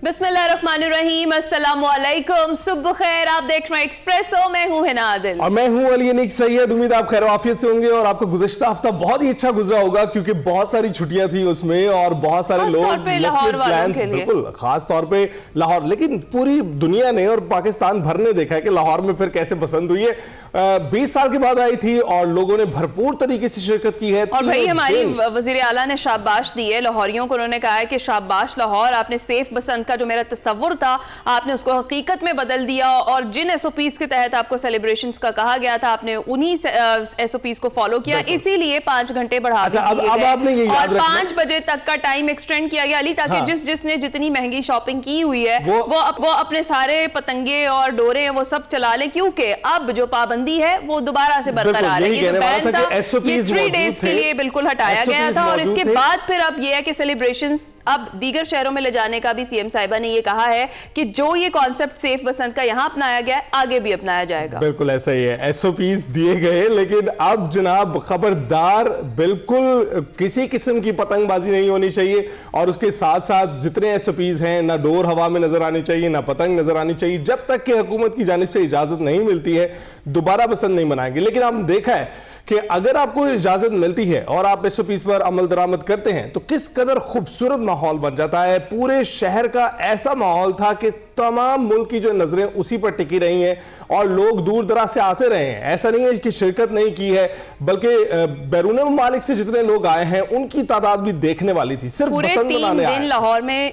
बिस्मिल्लाहिर्रहमानिर्रहीम, अस्सलामु अलैकुम, सुबह खैर। आप देख रहे हैं एक्सप्रेसो, मैं हूं हिना आदिल और मैं हूं अली अनीक सैयद। उम्मीद आप खैर आफियत से होंगे और आपका गुज़श्ता हफ्ता बहुत ही अच्छा गुजरा होगा, क्योंकि बहुत सारी छुट्टियां थी उसमें और बहुत सारे लोग बिल्कुल खास तौर पे लाहौर, लेकिन पूरी दुनिया ने और पाकिस्तान भर ने देखा है कि लाहौर में फिर कैसे पसंद हुई है। 20 साल के बाद आई थी और लोगों ने भरपूर तरीके से शिरकत की है। और भाई हमारी वजीर आला ने शाबाश दी है लाहौरियों को। उन्होंने कहा है कि शाबाश लाहौर, आपने सेफ बसंत का जो मेरा तस्वुर था आपने उसको हकीकत में बदल दिया, और जिन एसओपीज के तहत आपको सेलिब्रेशंस का कहा गया था आपने उन्हीं एसओपीज को फॉलो किया, इसीलिए 5 घंटे बढ़ा दिए गए और 5 बजे तक का टाइम एक्सटेंड किया गया अली, ताकि जिसने जितनी महंगी शॉपिंग की हुई है वो अपने सारे पतंगे और डोरे वो सब चला ले, क्योंकि अब जो पाबंदी है वो दोबारा से बरकरार है। ये जो बैन था ये 3 डेज के लिए बिल्कुल हटाया गया था, और इसके बाद फिर अब ये है कि सेलिब्रेशंस अब दीगर शहरों में ले जाने का भी सीएम साहिबा ने ये कहा है कि जो ये कॉन्सेप्ट सेफ बसंत का यहां अपनाया गया है आगे भी अपनाया जाएगा। बिल्कुल ऐसा ही है, एसओपीज दिए गए, लेकिन अब जनाब खबरदार, बिल्कुल किसी किस्म की पतंगबाजी नहीं होनी चाहिए, और उसके साथ साथ जितने एसओपीज हैं, ना डोर हवा में नजर आनी चाहिए ना पतंग नजर आनी चाहिए। जब तक कि हुकूमत की जानिब से इजाजत नहीं मिलती है दोबारा बसंत नहीं मनाएंगे। लेकिन हमने देखा है कि अगर आपको इजाजत मिलती है और आप एसओपीज पर अमल दरामद करते हैं तो किस कदर खूबसूरत माहौल बन जाता है। पूरे शहर का ऐसा माहौल था कि तमाम मुल्क की जो नजरें उसी पर टिकी रही हैं और लोग दूर दराज से आते रहे हैं। ऐसा नहीं है कि शिरकत नहीं की है, बल्कि बैरून ममालिक से जितने लोग आए हैं उनकी तादाद भी देखने वाली थी। सिर्फ पूरे 3 दिन लाहौर में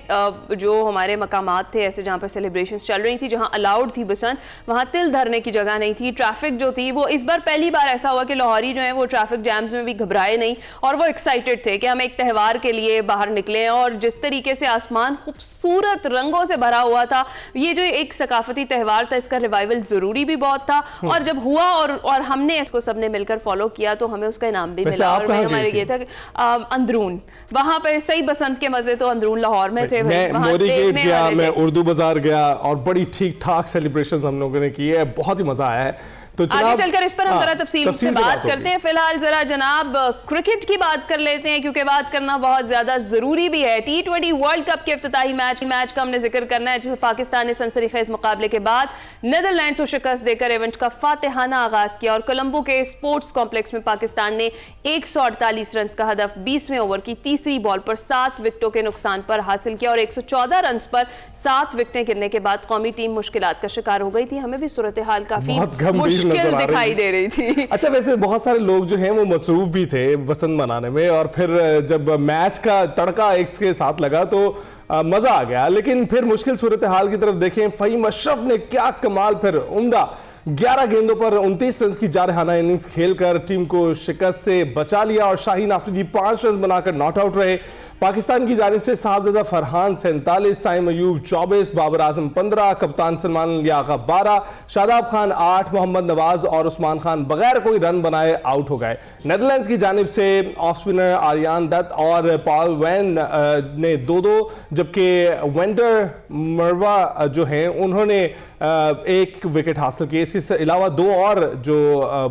जो हमारे मकामात थे ऐसे जहां पर सेलिब्रेशंस चल रही थी, जहां अलाउड थी बसंत, वहां तिल धरने की जगह नहीं थी। ट्रैफिक जो थी वो इस बार पहली बार ऐसा हुआ कि लाहौरी जो है वो ट्रैफिक जैम्स में भी घबराए नहीं, और वो एक्साइटेड थे कि हम एक त्यौहार के लिए बाहर निकले। और जिस तरीके से आसमान खूबसूरत रंगों से भरा हुआ था, ये जो एक सकाफती त्यौहार था इसका रिवाइवल जरूरी भी बहुत था, और जब हुआ और हमने इसको सबने मिलकर फॉलो किया तो हमें उसका इनाम भी मिला। और हमारे ये था अंदरून, वहां पे सही बसंत के मजे तो अंदरून लाहौर में थे। मैं उर्दू बाजार गया और बड़ी ठीक ठाक सेलिब्रेशन हम लोगों ने की है, बहुत ही मजा आया है। तो आगे चलकर इस पर हम जरा तफसील से बात करते हैं। फिलहाल जरा जनाब क्रिकेट की बात कर लेते हैं, क्योंकि बात करना बहुत ज्यादा जरूरी भी है। T20 वर्ल्ड कप के इफ्तिताही मैच का हमने जिक्र करना है, जिसमें पाकिस्तान ने सनसनीखेज मुकाबले के बाद नीदरलैंड्स को शिकस्त देकर इवेंट का फातिहाना आगाज किया, और कोलंबो के स्पोर्ट्स कॉम्प्लेक्स में पाकिस्तान ने 148 रन का हदफ 20वें ओवर की तीसरी बॉल पर 7 विकेटों के नुकसान पर हासिल किया, और 114 रन पर 7 विकेटें गिरने के बाद कौमी टीम मुश्किलात का शिकार हो गई थी। हमें भी सूरत हाल काफी मुश्किल दिखाई दे रही थी। अच्छा, वैसे बहुत सारे लोग जो हैं वो मसरूफ भी थे बसंत मनाने में, और फिर जब मैच का तड़का एक के साथ लगा तो मजा आ गया। लेकिन फिर मुश्किल सूरत हाल की तरफ देखें, फहीम अशरफ ने क्या कमाल, फिर उम्दा 11 गेंदों पर 29 रन की जारहाना इनिंग्स खेलकर टीम को शिकस्त से बचा लिया, और शाहीन आफरीदी 5 रन बनाकर नॉट आउट रहे। पाकिस्तान की जानिब से साहबजादा फरहान 47, साइम अयूब 24, बाबर आजम 15, कप्तान सलमान लियाका 12, शादाब खान 8, मोहम्मद नवाज और उस्मान खान बगैर कोई रन बनाए आउट हो गए। नेदरलैंड्स की जानिब से ऑफ स्पिनर आर्यान दत्त और पॉल वैन ने 2-2, जबकि वेंडर मरवा जो हैं उन्होंने 1 विकेट हासिल किए। इसके अलावा 2 और जो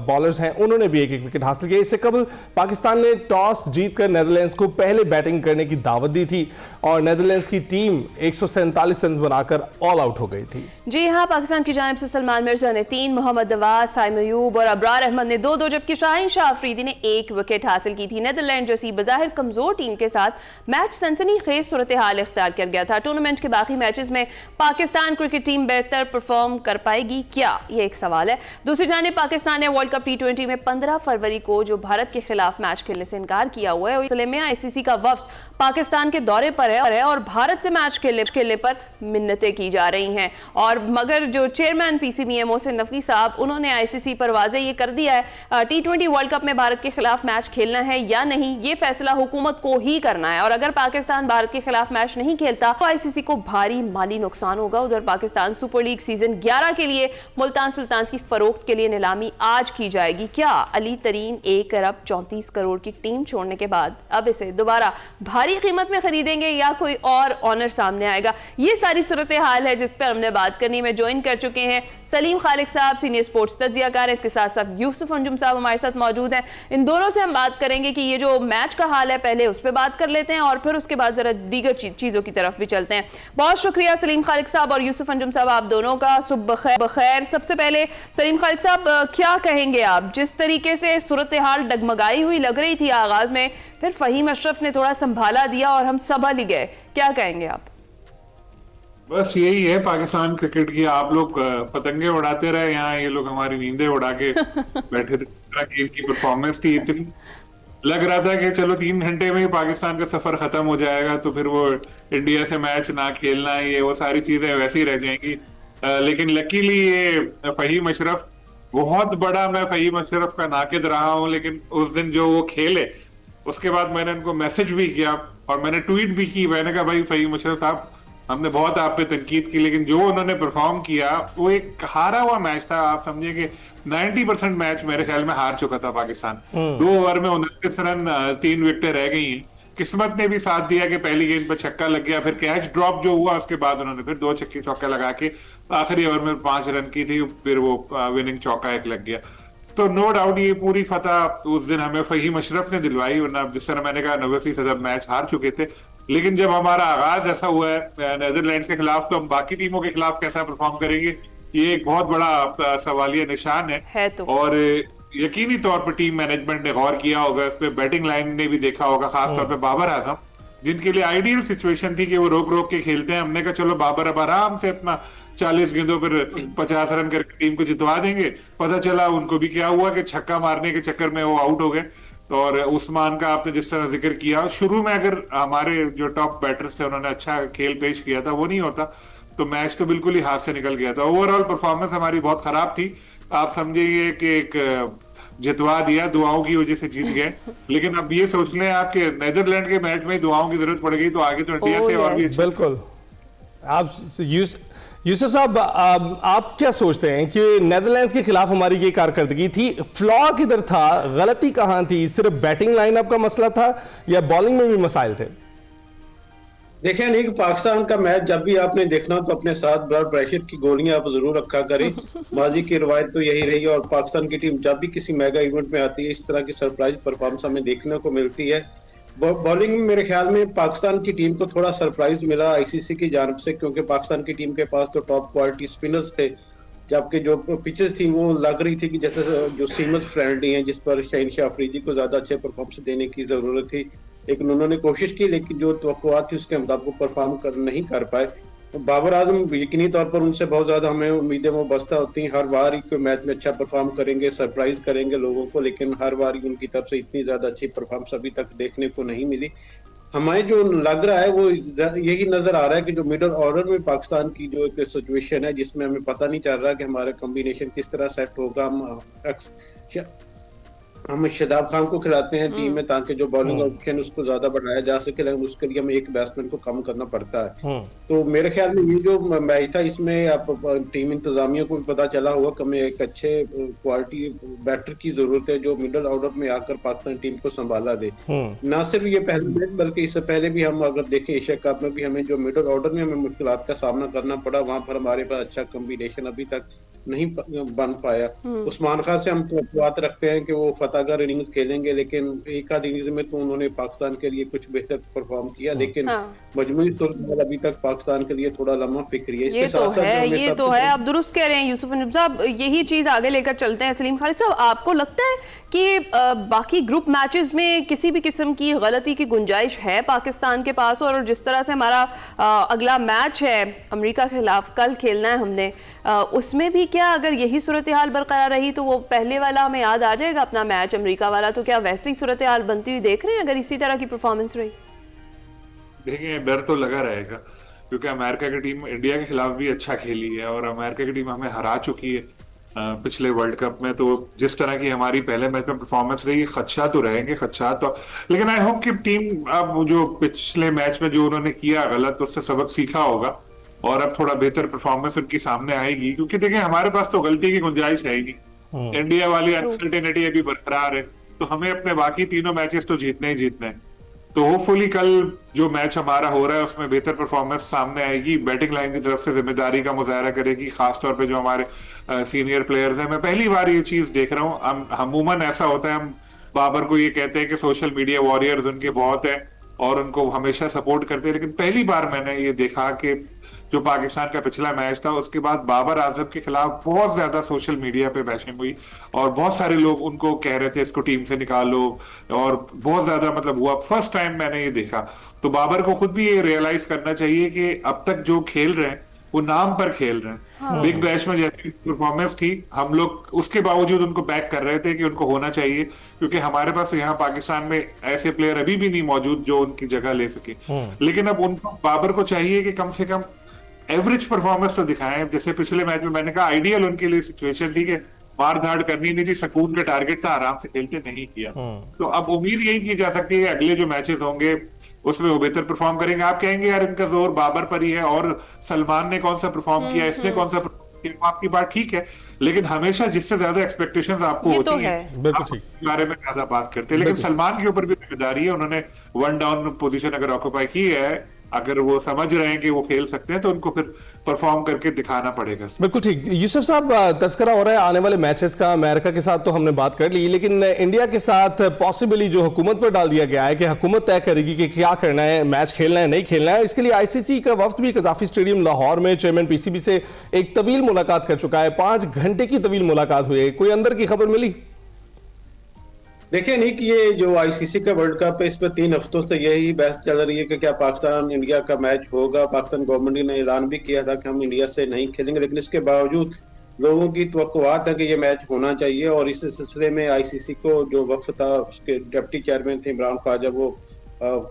बॉलर्स हैं उन्होंने भी 1-1 विकेट हासिल किए। इससे कबल पाकिस्तान ने टॉस जीतकर नेदरलैंड्स को पहले बैटिंग करने की दावत दी थी, और नेदरलैंड्स की टीम 147 रन बनाकर ऑल आउट हो गई थी। जी हां, पाकिस्तान की जानिब से सलमान मिर्जा ने 3, मोहम्मद नवाज, साइम अयूब और अब्रार अहमद ने 2-2, जबकि शाहीन शाह अफरीदी ने 1 विकेट हासिल की थी। नेदरलैंड जैसी बज़ाहिर कमजोर टीम के साथ मैच सनसनीखेज सूरत हाल इख्तियार कर गया था। टूर्नामेंट के बाकी मैचेस में पाकिस्तान क्रिकेट टीम बेहतर परफॉर्म कर पाएगी क्या, ये एक सवाल है। दूसरी जानिब पाकिस्तान ने वर्ल्ड कप T20 में 15 फरवरी को जो भारत के खिलाफ मैच खेलने से इनकार किया हुआ है, इस सिलसिले में आईसीसी का वफ्द पाकिस्तान के दौरे पर है और भारत से मैच खेलने पर मिन्नतें की जा रही हैं। और मगर जो चेयरमैन पीसीबी मोहसिन नकवी साहब, उन्होंने आईसीसी पर वाज़ेह ये कर दिया है T20 वर्ल्ड कप में भारत के खिलाफ मैच खेलना है या नहीं, ये फैसला हुकूमत को ही करना है, और अगर पाकिस्तान भारत के खिलाफ मैच नहीं खेलता तो आईसीसी को भारी माली नुकसान होगा। उधर पाकिस्तान सुपर लीग सीजन 11 के लिए मुल्तान सुल्तान्स की फरोख्त के लिए नीलामी आज की जाएगी। क्या अली तरीन 1 अरब 34 करोड़ की टीम छोड़ने के बाद अब इसे दोबारा भारी कीमत में खरीदेंगे, یا کوئی اور آنر سامنے آئے گا. یہ ساری صورتحال ہے جس پر ہم نے بات کرنی. میں جوائن کر چکے ہیں سلیم خالق صاحب, سینئر سپورٹس تجزیہ کار ہیں, اس کے ساتھ ساتھ یوسف انجم صاحب ہمارے ساتھ موجود ہیں. ان دونوں سے ہم بات کریں گے کہ یہ جو میچ کا حال ہے پہلے اس پہ بات کر لیتے ہیں اور پھر اس کے بعد ذرا دیگر چیزوں کی طرف بھی چلتے ہیں. بہت شکریہ سلیم خالق صاحب اور یوسف انجم صاحب آپ دونوں کا. صبح بخیر. سب سے پہلے سلیم خالق صاحب کیا کہیں گے آپ, جس طریقے سے صورتحال ڈگمگائی ہوئی لگ رہی تھی آغاز میں, پھر فہیم اشرف نے تھوڑا سنبھالا دیا اور ہم سنبھل ہی گئے, کیا کہیں گے آپ؟ بس یہی ہے پاکستان کرکٹ کی. آپ لوگ پتنگیں اڑاتے رہے, یہاں یہ لوگ ہماری نیندیں اڑا کے بیٹھے تھے. گیم کی پرفارمنس تھی اتنی, لگ رہا تھا کہ چلو 3 گھنٹے میں ہی پاکستان کا سفر ختم ہو جائے گا, تو پھر وہ انڈیا سے میچ نہ کھیلنا, یہ وہ ساری چیزیں ویسے ہی رہ جائیں گی. لیکن لکیلی یہ فہیم اشرف بہت بڑا, میں فہیم اشرف کا ناقد رہا ہوں, لیکن اس دن جو وہ کھیلے اس کے بعد میں نے ان کو میسج بھی کیا اور میں نے ٹویٹ بھی کی. میں نے کہا بھائی فہیم اشرف صاحب, ہم نے بہت آپ پہ تنقید کی, لیکن جو انہوں نے پرفارم کیا وہ ایک ہارا ہوا میچ تھا. آپ سمجھیں کہ 90% میچ میرے خیال میں ہار چکا تھا پاکستان. 2 اوور میں 29 رن, 3 وکٹیں رہ گئی ہیں. قسمت نے بھی ساتھ دیا کہ پہلی گیند پہ چھکا لگ گیا, پھر کیچ ڈراپ جو ہوا اس کے بعد انہوں نے پھر 2 چھکے چوکے لگا کے آخری اوور میں 5 رن کی تھی, پھر وہ وننگ چوکا ایک لگ گیا. تو نو ڈاؤٹ یہ پوری فتح اس دن ہمیں فہیم اشرف نے دلوائی, ورنہ جس طرح میں نے کہا 90% میچ ہار چکے تھے. لیکن جب ہمارا آغاز ایسا ہوا ہے نیدرلینڈز کے خلاف, تو ہم باقی ٹیموں کے خلاف کیسا پرفارم کریں گے, یہ ایک بہت بڑا سوالیہ نشان ہے. اور یقینی طور پر ٹیم مینجمنٹ نے غور کیا ہوگا اس پہ, بیٹنگ لائن نے بھی دیکھا ہوگا, خاص طور پہ بابر اعظم جن کے لیے آئیڈیل سچویشن تھی کہ وہ روک روک کے کھیلتے ہیں. ہم نے کہا چلو بابر اب آرام سے اپنا 40 گیندوں پر 50 رن کر کے ٹیم کو جتوا دیں گے. پتہ چلا ان کو بھی کیا ہوا کہ چھکا مارنے کے چکر میں وہ آؤٹ ہو گئے. اور عثمان کا آپ نے جس طرح ذکر کیا, شروع میں اگر ہمارے جو ٹاپ بیٹرز تھے انہوں نے اچھا کھیل پیش کیا تھا, وہ نہیں ہوتا تو میچ تو بالکل ہی ہاتھ سے نکل گیا تھا. اوور آل پرفارمنس ہماری بہت خراب تھی. آپ سمجھیے کہ ایک جتوا دیا, دعاؤں کی وجہ سے جیت گئے. لیکن اب یہ سوچ لیں آپ کہ نیدرلینڈ کے میچ میں دعاؤں کی ضرورت پڑ گئی تو آگے تو انڈیا سے اور بھی. بالکل. آپ یوسف صاحب آپ کیا سوچتے ہیں کہ نیدرلینڈز کے خلاف ہماری یہ کارکردگی تھی, فلا کدھر تھا, غلطی کہاں تھی؟ صرف بیٹنگ لائن اپ کا مسئلہ تھا یا بالنگ میں بھی مسائل تھے؟ دیکھیں نہیں, پاکستان کا میچ جب بھی آپ نے دیکھنا تو اپنے ساتھ بلڈ پریشر کی گولیاں آپ ضرور رکھا کریں. ماضی کی روایت تو یہی رہی ہے, اور پاکستان کی ٹیم جب بھی کسی میگا ایونٹ میں آتی ہے اس طرح کی سرپرائز پرفارمنس ہمیں دیکھنے کو ملتی ہے. بالنگ میں میرے خیال میں پاکستان کی ٹیم کو تھوڑا سرپرائز ملا آئی سی سی کی جانب سے, کیونکہ پاکستان کی ٹیم کے پاس تو ٹاپ کوالٹی سپنرز تھے, جبکہ جو پچز تھی وہ لگ رہی تھی کہ جیسے جو سیمز فرینڈلی ہیں جس پر شاہین شاہ افریدی کو زیادہ اچھے پرفارمنس دینے کی ضرورت تھی. لیکن انہوں نے کوشش کی, لیکن جو توقعات تھی اس کے مطابق پرفارم نہیں کر پائے. بابر اعظم یقینی طور پر ان سے بہت زیادہ ہمیں امیدیں وابستہ ہوتی ہیں. ہر بار ہی کوئی میچ میں اچھا پرفارم کریں گے, سرپرائز کریں گے لوگوں کو, لیکن ہر بار ہی ان کی طرف سے اتنی زیادہ اچھی پرفارمنس ابھی تک دیکھنے کو نہیں ملی. ہمیں جو لگ رہا ہے وہ یہی نظر آ رہا ہے کہ جو مڈل آرڈر میں پاکستان کی جو ایک سچویشن ہے جس میں ہمیں پتہ نہیں چل رہا کہ ہمارا کمبینیشن کس طرح سیٹ ہوگا. ہم شاداب خان کو کھلاتے ہیں ٹیم میں تاکہ جو بالنگ آپشن اس کو زیادہ بڑھایا جا سکے, لیکن اس کے لیے ہمیں ایک بیٹسمین کو کم کرنا پڑتا ہے. تو میرے خیال میں یہ جو میچ تھا اس میں آپ ٹیم انتظامیہ کو بھی پتا چلا ہوا کہ ہمیں ایک اچھے کوالٹی بیٹر کی ضرورت ہے جو مڈل آرڈر میں آ کر پاکستان ٹیم کو سنبھالا دے. نہ صرف یہ پہلے میچ بلکہ اس سے پہلے بھی ہم اگر دیکھیں ایشیا کپ میں بھی ہمیں جو مڈل آرڈر میں ہمیں مشکلات کا سامنا کرنا پڑا, وہاں پر ہمارے پاس اچھا کمبینیشن ابھی تک نہیں بن پایا. عثمان خان سے ہم توقعات رکھتے ہیں کہ وہ فتح گر اننگز کھیلیں گے, لیکن ایک آدھ اننگز میں تو انہوں نے پاکستان کے لیے کچھ بہتر پرفارم کیا, لیکن مجموعی طور پر ابھی تک پاکستان کے لیے تھوڑا لمحہ فکری ہے. یہ تو ہے, آپ درست کہہ رہے ہیں یوسف انجم صاحب. یہی چیز آگے لے کر چلتے ہیں. سلیم خالق صاحب, آپ کو لگتا ہے کہ باقی گروپ میچز میں کسی بھی قسم کی غلطی کی گنجائش ہے پاکستان کے پاس؟ اور جس طرح سے ہمارا اگلا میچ ہے امریکہ کے خلاف, کل کھیلنا ہے ہم نے, اس میں بھی کیا اگر یہی صورتحال برقرار رہی تو وہ پہلے والا ہمیں یاد آ جائے گا اپنا میچ امریکہ والا, تو کیا ویسی صورتحال بنتی ہوئی دیکھ رہے ہیں اگر اسی طرح کی پرفارمنس رہی؟ دیکھیں ڈر تو لگا رہے گا, کیونکہ امریکہ کی ٹیم انڈیا کے خلاف بھی اچھا کھیلی ہے اور امریکہ کی ٹیم ہمیں ہرا چکی ہے پچھلے ورلڈ کپ میں. تو جس طرح کی ہماری پہلے میچ میں پرفارمنس رہی, خدشات تو رہیں گے, خدشات تو, لیکن آئی ہوپ کہ ٹیم اب جو پچھلے میچ میں جو انہوں نے کیا غلط اس سے سبق سیکھا ہوگا اور اب تھوڑا بہتر پرفارمنس ان کی سامنے آئے گی. کیونکہ دیکھیں ہمارے پاس تو غلطی کی گنجائش ہے ہی نہیں, انڈیا والی انسرٹینٹی ابھی برقرار ہے, تو ہمیں اپنے باقی تینوں میچز تو جیتنے ہی جیتنے ہیں. تو ہوپفلی کل جو میچ ہمارا ہو رہا ہے اس میں بہتر پرفارمنس سامنے آئے گی, بیٹنگ لائن کی طرف سے ذمہ داری کا مظاہرہ کرے گی, خاص طور پہ جو ہمارے سینئر پلیئرز ہیں. میں پہلی بار یہ چیز دیکھ رہا ہوں. عموماً ایسا ہوتا ہے, ہم بابر کو یہ کہتے ہیں کہ سوشل میڈیا واریئرز ان کے بہت ہیں اور ان کو ہمیشہ سپورٹ کرتے ہیں, لیکن پہلی بار میں نے یہ دیکھا کہ جو پاکستان کا پچھلا میچ تھا اس کے بعد بابر اعظم کے خلاف بہت زیادہ سوشل میڈیا پہ بیشنگ ہوئی اور بہت سارے لوگ ان کو کہہ رہے تھے اس کو ٹیم سے نکالو, اور بہت زیادہ مطلب ہوا. فرسٹ ٹائم میں نے یہ دیکھا. تو بابر کو خود بھی یہ ریئلائز کرنا چاہیے کہ اب تک جو کھیل رہے ہیں وہ نام پر کھیل رہے ہیں. بگ بیش میں جیسی پرفارمنس تھی ہم لوگ اس کے باوجود ان کو بیک کر رہے تھے کہ ان کو ہونا چاہیے, کیونکہ ہمارے پاس یہاں پاکستان میں ایسے پلیئر ابھی بھی نہیں موجود جو ان کی جگہ لے سکے. لیکن اب ان کو بابر کو چاہیے کہ کم سے کم ایوریج پرفارمنس تو دکھائیں. جیسے پچھلے میچ میں نے کہا آئیڈیل ان کے لیے سچویشن تھی کہ مار دھاڑ کرنی نہیں تھی, سکون کا ٹارگٹ تھا, آرام سے کھیلتے نہیں کیا. تو اب امید یہی کی جا سکتی ہے کہ اگلے جو میچز ہوں گے اس میں وہ بہتر پرفارم کریں گے. آپ کہیں گے یار ان کا زور بابر پر ہی ہے اور سلمان نے کون سا پرفارم کیا, اس نے کون سا پرفارم کیا. آپ کی بات ٹھیک ہے, لیکن ہمیشہ جس سے زیادہ ایکسپیکٹیشنز آپ کو ہوتی ہیں آپ اس بارے میں زیادہ بات کرتے ہیں. لیکن سلمان کے اوپر بھی ذمہ داری ہے, انہوں نے ون ڈاؤن پوزیشن اگر آکوپائی کی ہے, اگر وہ سمجھ رہے ہیں کہ وہ کھیل سکتے ہیں تو ان کو پھر پرفارم کر کے دکھانا پڑے گا. بالکل ٹھیک. یوسف صاحب, تذکرہ ہو رہا ہے آنے والے میچز کا. امریکہ کے ساتھ تو ہم نے بات کر لی, لیکن انڈیا کے ساتھ پاسبلی جو حکومت پر ڈال دیا گیا ہے کہ حکومت طے کرے گی کہ کیا کرنا ہے, میچ کھیلنا ہے نہیں کھیلنا ہے. اس کے لیے آئی سی سی کا وفد بھی قذافی اسٹیڈیم لاہور میں چیئرمین پی سی بی سے ایک طویل ملاقات کر چکا ہے. 5 گھنٹے کی طویل ملاقات ہوئی ہے. کوئی اندر کی خبر ملی؟ دیکھیں نہیں کہ یہ جو آئی سی سی کا ورلڈ کپ ہے اس پہ 3 ہفتوں سے یہی بحث چل رہی ہے کہ کیا پاکستان انڈیا کا میچ ہوگا. پاکستان گورنمنٹ نے اعلان بھی کیا تھا کہ ہم انڈیا سے نہیں کھیلیں گے, لیکن اس کے باوجود لوگوں کی توقعات ہے کہ یہ میچ ہونا چاہیے. اور اس سلسلے میں آئی سی سی کو جو وفد تھا, اس کے ڈپٹی چیئرمین تھے عمران خواجہ, وہ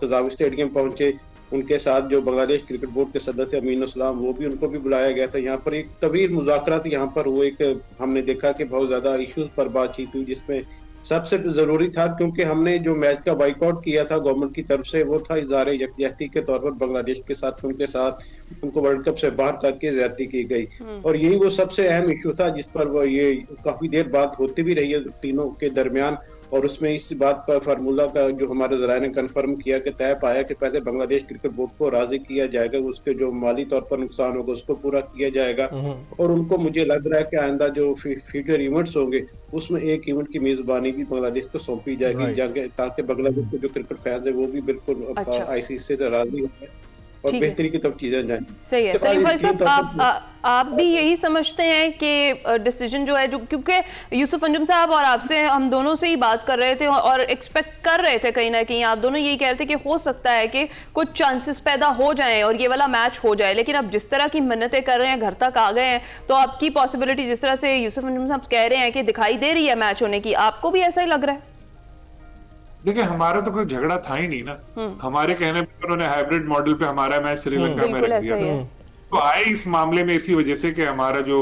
قذافی اسٹیڈیم پہنچے. ان کے ساتھ جو بنگلہ دیش کرکٹ بورڈ کے صدر تھے امین اسلام, وہ بھی ان کو بھی بلایا گیا تھا. یہاں پر ایک طویل مذاکرات یہاں پر ہوئے. ایک ہم نے دیکھا کہ بہت زیادہ ایشوز پر بات چیت ہوئی, جس میں سب سے ضروری تھا, کیونکہ ہم نے جو میچ کا بائیک آؤٹ کیا تھا گورنمنٹ کی طرف سے, وہ تھا اظہار یکجہتی کے طور پر بنگلہ دیش کے ساتھ, ان کے ساتھ ان کو ورلڈ کپ سے باہر کر کے زیادتی کی گئی. اور یہی وہ سب سے اہم ایشو تھا جس پر وہ یہ کافی دیر بات ہوتی بھی رہی ہے تینوں کے درمیان. اور اس میں اس بات کا فارمولہ کا جو ہمارے ذرائع نے کنفرم کیا کہ طے پایا کہ پہلے بنگلہ دیش کرکٹ بورڈ کو راضی کیا جائے گا, اس کے جو مالی طور پر نقصان ہوگا اس کو پورا کیا جائے گا. اور ان کو مجھے لگ رہا ہے کہ آئندہ جو فیوچر ایونٹس ہوں گے اس میں ایک ایونٹ کی میزبانی بھی بنگلہ دیش کو سونپی جائے گی, تاکہ بنگلہ دیش کے جو کرکٹ فینز ہیں وہ بھی بالکل آئی سی سی سے راضی ہوں گے اور بہتری کی طرف چیزیں جائیں. صحیح ہے. سلیم بھائی صاحب, آپ بھی یہی سمجھتے ہیں کہ ڈیسیجن جو ہے, جو کیونکہ یوسف انجم صاحب اور آپ سے ہم دونوں سے ہی بات کر رہے تھے اور ایکسپیکٹ کر رہے تھے کہیں نہ کہیں, آپ دونوں یہی کہہ رہے تھے کہ ہو سکتا ہے کہ کچھ چانسز پیدا ہو جائیں اور یہ والا میچ ہو جائے, لیکن اب جس طرح کی منتیں کر رہے ہیں, گھر تک آ گئے ہیں, تو آپ کی پاسبلٹی جس طرح سے یوسف انجم صاحب کہہ رہے ہیں کہ دکھائی دے رہی ہے میچ ہونے کی, آپ کو بھی ایسا ہی لگ رہا ہے؟ دیکھیں ہمارا تو کوئی جھگڑا تھا ہی نہیں نا. ہمارے کہنے پہ انہوں نے ہائبرڈ ماڈل پہ ہمارا میچ سری لنکا میں رکھ دیا تھا. تو آئے اس معاملے میں اسی وجہ سے کہ ہمارا جو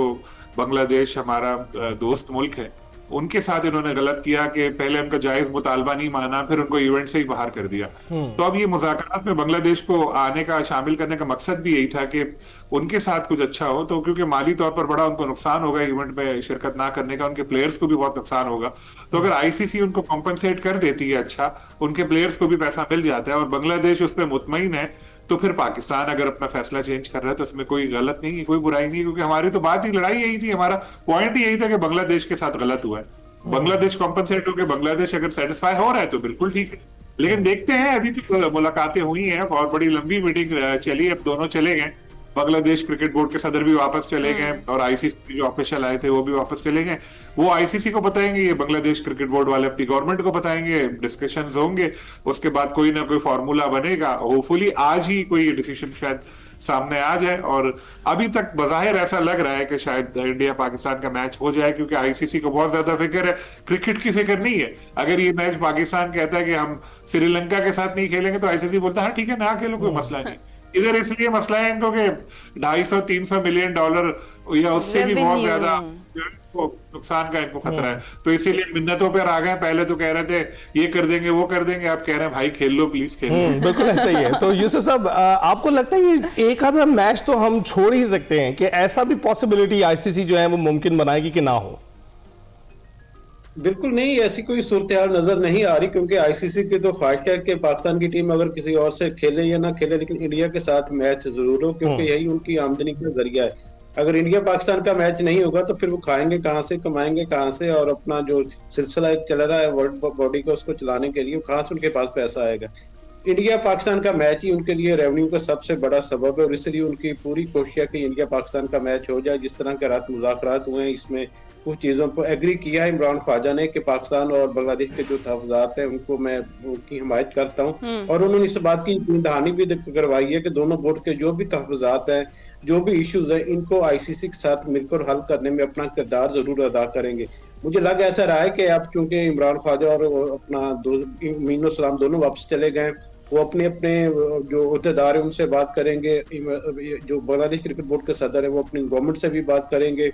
بنگلہ دیش ہمارا دوست ملک ہے, ان کے ساتھ انہوں نے غلط کیا کہ پہلے ان کا جائز مطالبہ نہیں مانا, پھر ان کو ایونٹ سے ہی باہر کر دیا. تو اب یہ مذاکرات میں بنگلہ دیش کو آنے کا, شامل کرنے کا مقصد بھی یہی تھا کہ ان کے ساتھ کچھ اچھا ہو. تو کیونکہ مالی طور پر بڑا ان کو نقصان ہوگا ایونٹ میں شرکت نہ کرنے کا, ان کے پلیئرز کو بھی بہت نقصان ہوگا. تو اگر آئی سی سی ان کو کمپنسیٹ کر دیتی ہے, اچھا ان کے پلیئرز کو بھی پیسہ مل جاتا ہے اور بنگلہ دیش اس پہ مطمئن ہے, تو پھر پاکستان اگر اپنا فیصلہ چینج کر رہا ہے تو اس میں کوئی غلط نہیں ہے, کوئی برائی نہیں ہے. کیونکہ ہماری تو بات ہی, لڑائی یہی تھی, ہمارا پوائنٹ یہی تھا کہ بنگلہ دیش کے ساتھ غلط ہوا ہے. بنگلہ دیش کمپنسیٹ ہو کے بنگلہ دیش اگر سیٹسفائی ہو رہا ہے تو بالکل ٹھیک ہے. لیکن دیکھتے ہیں, ابھی تو ملاقاتیں ہوئی ہیں اور بڑی لمبی میٹنگ چلی, اب دونوں چلے گئے. بنگلہ دیش کرکٹ بورڈ کے صدر بھی واپس چلے گئے اور آئی سی سی جو آفیشل آئے تھے وہ بھی واپس چلے گئے. وہ آئی سی سی کو بتائیں گے, یہ بنگلہ دیش کرکٹ بورڈ والے اپنی گورنمنٹ کو بتائیں گے, ڈسکشنز ہوں گے, اس کے بعد کوئی نہ کوئی فارمولا بنے گا. ہوپفلی آج ہی کوئی ڈیسیژن شاید سامنے آ جائے. اور ابھی تک بظاہر ایسا لگ رہا ہے کہ شاید انڈیا پاکستان کا میچ ہو جائے, کیونکہ آئی سی سی کو بہت زیادہ فکر ہے, کرکٹ کی فکر نہیں ہے. اگر یہ میچ پاکستان کہتا ہے کہ ہم سری لنکا کے ساتھ نہیں کھیلیں گے تو آئی سی سی بولتا ہے ہاں ٹھیک ہے نہ کھیلو, کوئی مسئلہ نہیں. ادھر اس لیے مسئلہ ہے ان کو کہ $250-300 ملین یا اس سے بھی بہت زیادہ نقصان کا ان کو خطرہ ہے. تو اسی لیے منتوں پر آ گئے. پہلے تو کہہ رہے تھے یہ کر دیں گے وہ کر دیں گے, آپ کہہ رہے ہیں بھائی کھیل لو پلیز کھیل لو. بالکل ایسا ہی ہے. تو یوسف صاحب, آپ کو لگتا ہے یہ ایک آدھا میچ تو ہم چھوڑ ہی سکتے ہیں, کہ ایسا بھی پاسبلٹی آئی سی سی جو ہے وہ ممکن بنائے گی کہ نہ ہو؟ बिल्कुल नहीं, ऐसी कोई सूरत हाल नजर नहीं आ रही, क्योंकि आईसीसी की तो ख्वाहिश है कि पाकिस्तान की टीम अगर किसी और से खेले या ना खेले, लेकिन इंडिया के साथ मैच जरूर हो, क्योंकि यही उनकी आमदनी का जरिया है। अगर इंडिया पाकिस्तान का मैच नहीं होगा तो फिर वो खाएंगे कहाँ से, कमाएंगे कहाँ से, और अपना जो सिलसिला एक चल रहा है वर्ल्ड बॉडी को उसको चलाने के लिए कहाँ से उनके पास पैसा आएगा। इंडिया पाकिस्तान का मैच ही उनके लिए रेवेन्यू का सबसे बड़ा सबब है, और इसलिए उनकी पूरी कोशिश है कि इंडिया पाकिस्तान का मैच हो जाए। जिस तरह के रात मुज़ाकरात हुए हैं, इसमें कुछ चीज़ों पर एग्री किया है इमरान ख्वाजा ने कि पाकिस्तान और बांग्लादेश के जो तहफ़्फ़ुज़ात हैं उनको मैं उनकी हिमायत करता हूँ, और उन्होंने इस बात की दहानी भी करवाई है कि दोनों बोर्ड के जो भी तहफ़्फ़ुज़ात हैं, जो भी इश्यूज हैं, इनको आईसीसी के साथ मिलकर हल करने में अपना किरदार जरूर अदा करेंगे। मुझे लग ऐसा रहा है कि अब चूंकि इमरान ख्वाजा और अपना मीनो सलाम दोनों वापस चले गए, वो अपने अपने जो अहदेदार है उनसे बात करेंगे। जो बांग्लादेश क्रिकेट बोर्ड के सदर है वो अपनी गवर्नमेंट से भी बात करेंगे।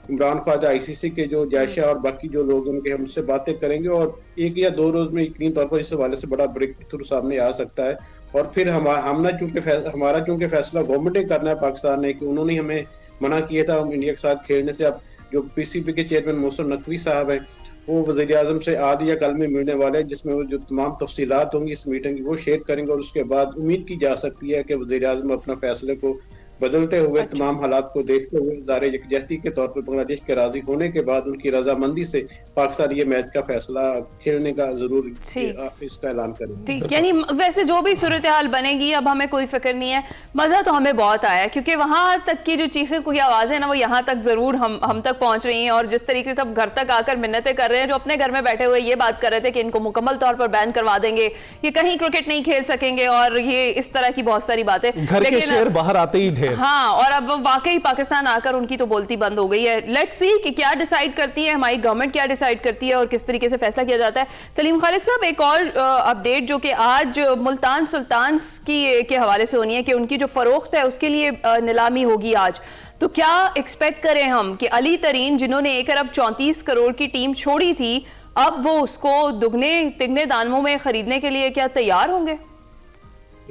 इमरान ख्वाजा आईसीसी के जो जयशा और बाकी जो लोग उनके हमसे बातें करेंगे, और 1 या 2 रोज में यकीनी तौर पर इस हवाले से बड़ा ब्रेक थ्रू सामने आ सकता है। और फिर हमारा चूंकि फैसला गवर्नमेंट ने करना है पाकिस्तान ने, कि उन्होंने हमें मना किया था हम इंडिया के साथ खेलने से। अब जो पीसीबी के चेयरमैन मोहसिन नकवी साहब हैं, वो वज़ीर आज़म से आज या कल में मिलने वाले हैं, जिसमें वो जो तमाम तफसीलात होंगी इस मीटिंग की वो शेयर करेंगे, और उसके बाद उम्मीद की जा सकती है कि वज़ीर आज़म अपना फैसले को बदलते हुए तमाम हालात को देखते हुए दायरे यकजहती के तौर पर बांग्लादेश के राजी होने के बाद उनकी रजामंदी से पाकिस्तान ये मैच का फैसला खेलने का जरूर इसका ऐलान करेंगे। ठीक, यानी वैसे जो भी सूरत हाल बनेगी अब हमें कोई फिक्र नहीं है। मजा तो हमें बहुत आया, क्योंकि वहां तक की जो चीखें की आवाजें ना वो यहाँ तक जरूर हम तक पहुंच रही हैं, और जिस तरीके से अब घर तक आकर मिन्नतें कर रहे हैं, जो अपने घर में बैठे हुए ये बात कर रहे थे कि इनको मुकम्मल तौर पर बैन करवा देंगे, ये कहीं क्रिकेट नहीं खेल सकेंगे, और ये इस तरह की बहुत सारी बातें, घर के शेर बाहर आते ही ढेर। हाँ, और अब वाकई पाकिस्तान आकर उनकी तो बोलती बंद हो गई है। लेट्स सी कि क्या डिसाइड करती है हमारी गवर्नमेंट, क्या डिसाइड करती है और किस तरीके से फैसला किया जाता है। सलीम खालिक साहब, एक और अपडेट जो कि आज मुल्तान सुल्तान्स के हवाले से होनी है कि उनकी जो फरोख्त है उसके लिए नीलामी होगी आज, तो क्या एक्सपेक्ट करें हम कि अली तरीन जिन्होंने 1 अरब 34 करोड़ की टीम छोड़ी थी, अब वो उसको दुगने तिगने दामों में खरीदने के लिए क्या तैयार होंगे?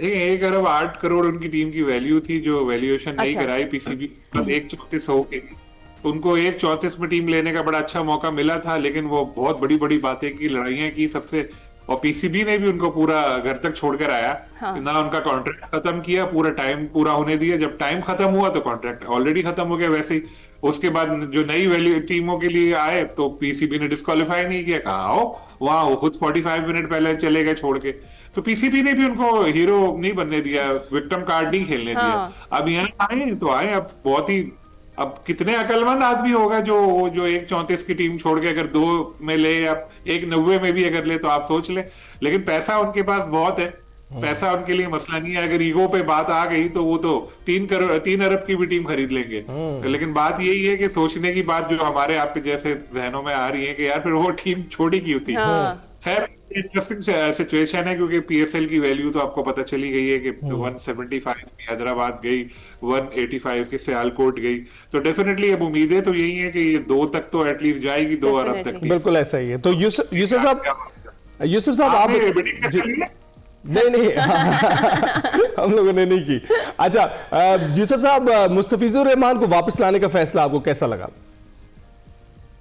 1 अरब 8 करोड़ उनकी टीम की वैल्यू थी, जो वैल्यूएशन नहीं कराई पीसीबी, 1/34 हो के उनको 1/34 में टीम लेने का बड़ा अच्छा मौका मिला था, लेकिन वो बहुत बड़ी बड़ी बातें की, लड़ाइयां की सबसे, और पीसीबी ने भी उनको पूरा घर तक छोड़कर आया। हाँ। ना उनका कॉन्ट्रैक्ट खत्म किया, पूरा टाइम पूरा होने दिया। जब टाइम खत्म हुआ तो कॉन्ट्रैक्ट ऑलरेडी खत्म हो गया वैसे ही। उसके बाद जो नई वैल्यू टीमों के लिए आए तो पीसीबी ने डिस्क्वालीफाई नहीं किया, कहा आओ वहां, वो खुद 45 मिनट पहले चले गए छोड़ के। तो पीसीबी ने भी उनको हीरो नहीं बनने दिया, विक्टिम कार्ड नहीं खेलने दिया। अब यहाँ आए तो आए, अब बहुत ही, अब कितने अकलमंद आदमी होगा जो 1/34 की टीम छोड़ के अगर 2 में ले या 1/90 में भी अगर ले, तो आप सोच ले। लेकिन पैसा उनके पास बहुत है, पैसा उनके लिए मसला नहीं है। अगर ईगो पे बात आ गई तो वो तो 3 अरब की भी टीम खरीद लेंगे। तो लेकिन बात यही है कि सोचने की बात जो हमारे आपके जैसे जहनों में आ रही है कि यार फिर वो टीम छोड़ी की होती। खैर इंटरेस्टिंग सिचुएशन है, क्योंकि पीएसएल की वैल्यू तो आपको पता चली गई है कि 175 की हैदराबाद गई, 185 की सियालकोट गई। तो डेफिनेटली अब उम्मीदें तो यही है कि ये 2 तक तो एटलीस्ट जाएगी, 2 अरब तक। बिल्कुल ऐसा ही है। तो यूसुफ साहब आप नहीं हम लोगों ने नहीं की। अच्छा यूसुफ साहब, मुस्तफिजुर रहमान को वापस लाने का फैसला आपको कैसा लगा?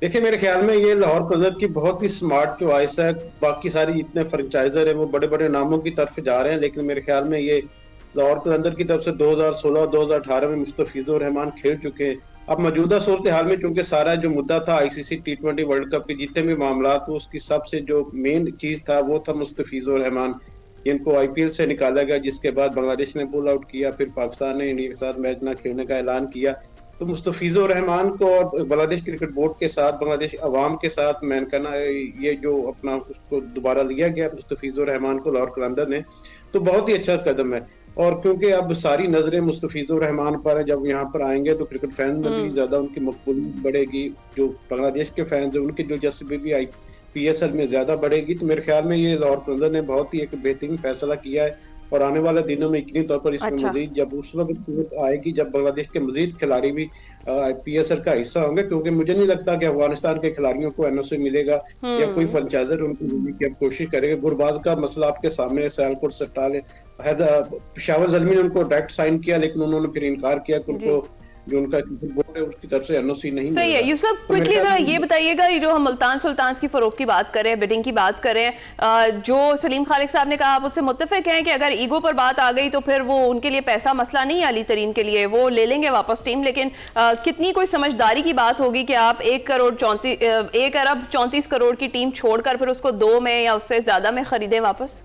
देखिए, मेरे ख्याल में ये लाहौर कलंदर की बहुत ही स्मार्ट चॉइस है। बाकी सारी जितने फ्रेंचाइजर है वो बड़े बड़े नामों की तरफ जा रहे हैं, लेकिन मेरे ख्याल में ये लाहौर कलंदर की तरफ से 2016-2018 में मुस्तफिजुर रहमान खेल चुके हैं। अब मौजूदा सूरत हाल में चूंकि सारा जो मुद्दा था आईसीसी T20 वर्ल्ड कप के जितने भी मामला थे, उसकी सबसे जो मेन चीज था वो था मुस्तफिजुर रहमान, जिनको आईपीएल से निकाला गया, जिसके बाद बांग्लादेश ने पुल आउट किया, फिर पाकिस्तान ने इंडिया के साथ मैच न खेलने का ऐलान किया। तो मुस्तफिजुर रहमान को और बांग्लादेश क्रिकेट बोर्ड के साथ, बांग्लादेश अवाम के साथ, मैं कहना ये जो अपना उसको दोबारा लिया गया मुस्तफिजुर रहमान को लाहौर कलंदर ने, तो बहुत ही अच्छा कदम है। और क्योंकि अब सारी नजरें मुस्तफिजुर रहमान पर है, जब यहाँ पर आएंगे तो क्रिकेट फैन में भी ज्यादा उनकी मकबूलियत बढ़ेगी, जो बांग्लादेश के फैंस हैं उनकी दिलचस्पी भी पीएसएल में ज्यादा बढ़ेगी। तो मेरे ख्याल में ये लाहौर कलंदर ने बहुत ही एक बेहतरीन फैसला किया है, और आने वाले दिनों में यकीनी तौर पर इसमें मजीद जब उस वक्त आएगी जब बांग्लादेश के मजीद खिलाड़ी भी पीएसएल का हिस्सा होंगे, क्योंकि मुझे नहीं लगता कि अफगानिस्तान के खिलाड़ियों को एनओसी मिलेगा या कोई फ्रेंचाइजर उनको मिलने की अब कोशिश करेगा। गुरबाज का मसला आपके सामने, सियालकोट सट्टाल, पेशावर ज़ल्मी ने उनको डायरेक्ट साइन किया, लेकिन उन्होंने फिर इनकार किया कि उनको जो उनका क्रिकेट बोर्ड है उसकी तरफ से एनओसी नहीं सही है। यूसुफ, तो मेरे क्विकली ख्याल जरा से ये बताइएगा, ये जो हम मुल्तान सुल्तान्स की फरोख्त की बात कर रहे हैं, बिडिंग की बात कर रहे हैं, जो सलीम खालिक साहब ने कहा, आप उससे मुत्तफिक हैं कि अगर ईगो पर बात आ गई तो फिर वो उनके लिए पैसा मसला नहीं है, अली तरीन के लिए वो ले लेंगे वापस टीम, लेकिन कितनी कोई समझदारी की बात होगी कि आप 1 अरब 34 करोड़ की टीम छोड़कर फिर उसको 2 में या उससे ज्यादा में खरीदें वापस?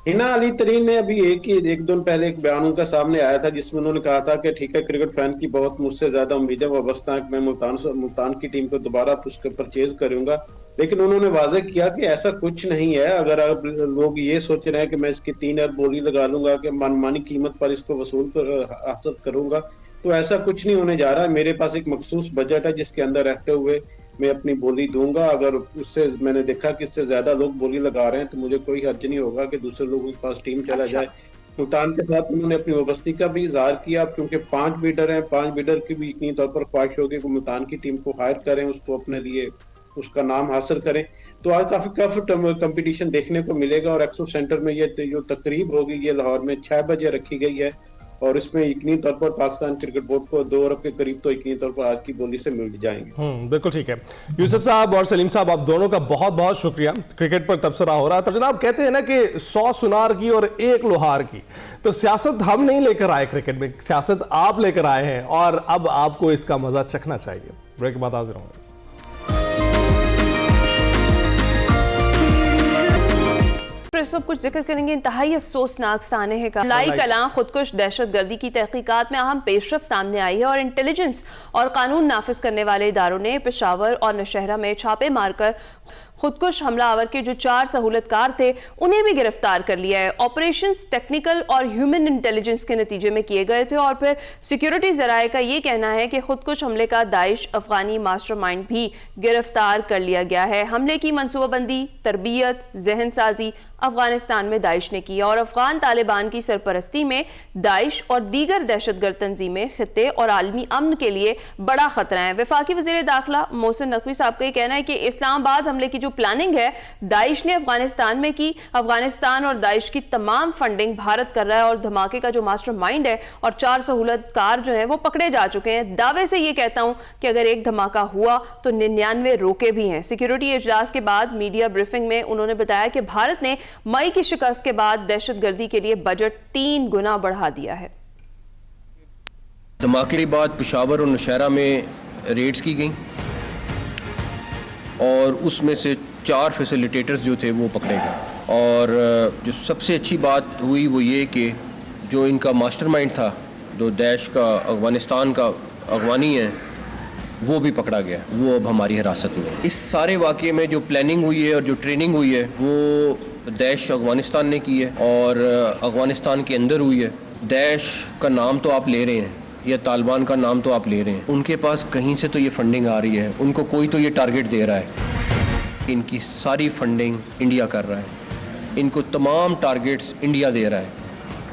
हिना अली तरीन ने अभी एक दिन पहले एक बयान उनका सामने आया था जिसमें उन्होंने कहा था कि ठीक है, क्रिकेट फैन की बहुत मुझसे ज्यादा उम्मीदें वाबस्ता है, मैं मुल्तान की टीम को दोबारा परचेज करूंगा, लेकिन उन्होंने वाजे किया कि ऐसा कुछ नहीं है। अगर आप लोग ये सोच रहे हैं कि मैं इसकी 3 अरब बोली लगा लूंगा कि मनमानी कीमत पर इसको हासिल करूंगा, तो ऐसा कुछ नहीं होने जा रहा है। मेरे पास एक मखसूस बजट है जिसके अंदर रहते हुए मैं अपनी बोली दूंगा। अगर उससे मैंने देखा कि इससे ज्यादा लोग बोली लगा रहे हैं तो मुझे कोई हर्ज नहीं होगा कि दूसरे लोगों के पास टीम चला जाए। मुल्तान के साथ उन्होंने अपनी वाबस्ती का भी इजहार किया, क्योंकि 5 बिडर हैं, 5 बिडर की भी यकीनी तौर पर ख्वाहिश होगी कि मुल्तान की टीम को हायर करें, उसको अपने लिए उसका नाम हासिल करें। तो आज काफी टफ कंपटीशन देखने को मिलेगा और एक्सो सेंटर में ये जो तकरीब होगी ये लाहौर में 6 बजे रखी गई है और इसमें यकीनी तौर पर पाकिस्तान क्रिकेट बोर्ड को 2 अरब के करीब तो यकीनी तौर पर आज की बोली से मिल जाएंगे। बिल्कुल ठीक है। यूसुफ साहब और सलीम साहब, आप दोनों का बहुत बहुत शुक्रिया। क्रिकेट पर तबसरा हो रहा है, तो जनाब कहते हैं ना कि 100 सुनार की और 1 लोहार की, तो सियासत हम नहीं लेकर आए क्रिकेट में, सियासत आप लेकर आए हैं और अब आपको इसका मजा चखना चाहिए। ब्रेक के बाद हाजिर होंगे। इस वक्त कुछ जिक्र करेंगे इंतहाई अफसोसनाक सानहे का। लाई कलां खुदकुश दहशतगर्दी की तहकीकात में अहम पेशरफ सामने आई है और इंटेलिजेंस और कानून नाफिज करने वाले इदारों ने पेशावर और नौशहरा में छापे मारकर खुदकुश हमलावर के जो 4 सहूलतकार थे उन्हें भी गिरफ्तार कर लिया है। ऑपरेशंस टेक्निकल और ह्यूमन इंटेलिजेंस के नतीजे में किए गए थे और फिर सिक्योरिटी जराये का ये कहना है कि खुदकुश हमले का दाइश अफगानी मास्टरमाइंड भी गिरफ्तार कर लिया गया है। हमले की मनसूबाबंदी, तरबियत, जहन साजी अफगानिस्तान में दाइश ने की और अफगान तालिबान की सरपरस्ती में दाइश और दीगर दहशतगर्द तंजीमें खित्ते और आलमी अमन के लिए बड़ा खतरा है। वफाकी वज़ीर दाखिला मोहसिन नकवी साहब का कहना है कि इस्लामाबाद हमले की जो प्लानिंग है दाइश ने अफगानिस्तान में की, अफगानिस्तान और दाइश की तमाम फंडिंग भारत कर रहा है और धमाके का जो मास्टरमाइंड है और 4 सहूलतकार जो है वो पकड़े जा चुके हैं। दावे से ये कहता हूं कि अगर एक धमाका हुआ तो 99 रोके भी हैं। सिक्योरिटी इजलास के बाद मीडिया ब्रीफिंग में उन्होंने बताया कि भारत ने मई की शिकस्त के बाद दहशतगर्दी के लिए बजट 3 गुना बढ़ा दिया है। धमाके के बाद पेशावर और नौशहरा में रेड्स की गई और उसमें से 4 फैसिलिटेटर्स जो थे वो पकड़े गए और जो सबसे अच्छी बात हुई वो ये कि जो इनका मास्टरमाइंड था, जो दैश का अफगानिस्तान का अफगानी है, वो भी पकड़ा गया, वो अब हमारी हिरासत में है। इस सारे वाक़े में जो प्लानिंग हुई है और जो ट्रेनिंग हुई है वो दैश अफगानिस्तान ने की है और अफगानिस्तान के अंदर हुई है। दैश का नाम तो आप ले रहे हैं या तालिबान का नाम तो आप ले रहे हैं, उनके पास कहीं से तो ये फंडिंग आ रही है, उनको कोई तो ये टारगेट दे रहा है। इनकी सारी फंडिंग इंडिया कर रहा है, इनको तमाम टारगेट्स इंडिया दे रहा है,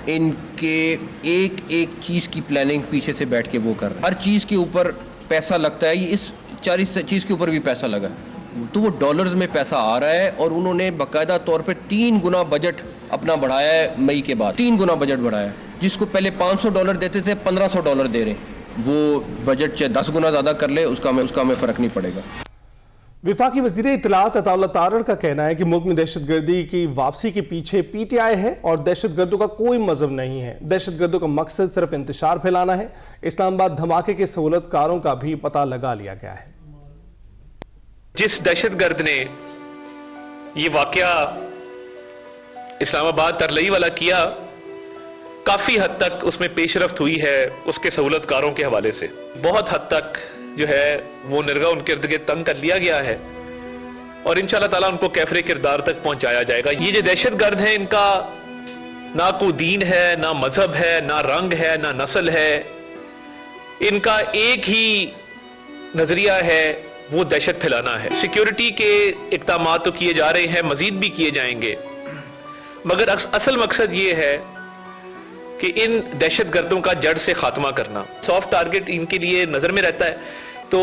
इनके एक एक चीज़ की प्लानिंग पीछे से बैठ के वो कर रहा है। हर चीज़ के ऊपर पैसा लगता है, ये इस 40 चीज़ के ऊपर भी पैसा लगा, तो वो डॉलर्स में पैसा आ रहा है और उन्होंने बाकायदा तौर पे 3 गुना बजट अपना बढ़ाया है। मई के बाद 3 गुना बजट बढ़ाया है, जिसको पहले $500 देते थे $1500 दे रहे हैं। वो बजट चाहे 10 गुना ज़्यादा कर ले, उसका हमें फ़र्क नहीं पड़ेगा। वफाकी वज़ीर इत्तलात अताउल्लाह तारड़ का कहना है कि मुल्क में दहशतगर्दी की वापसी के पीछे PTI है और दहशतगर्दों का कोई मजहब नहीं है। दहशतगर्दों का मकसद सिर्फ इंतशार फैलाना है। इस्लामाबाद धमाके के सहूलतकारों का भी पता लगा लिया गया है। जिस दहशतगर्द ने ये वाकया इस्लामाबाद तरलई वाला किया, काफी हद तक उसमें पेशरफ्त हुई है उसके सहूलतकारों के हवाले से। बहुत हद तक जो है वो निरगा उनके इर्द गिर्द तंग कर लिया गया है और इंशाअल्लाह ताला उनको कैफरे किरदार तक पहुंचाया जाएगा। ये जो दहशतगर्द हैं, इनका ना कोई दीन है, ना मजहब है, ना रंग है, ना नस्ल है, इनका एक ही नजरिया है, वो दहशत फैलाना है। सिक्योरिटी के इक़दाम तो किए जा रहे हैं, मजीद भी किए जाएंगे, मगर असल मकसद ये है कि इन दहशतगर्दों का जड़ से खात्मा करना। सॉफ्ट टारगेट इनके लिए नजर में रहता है, तो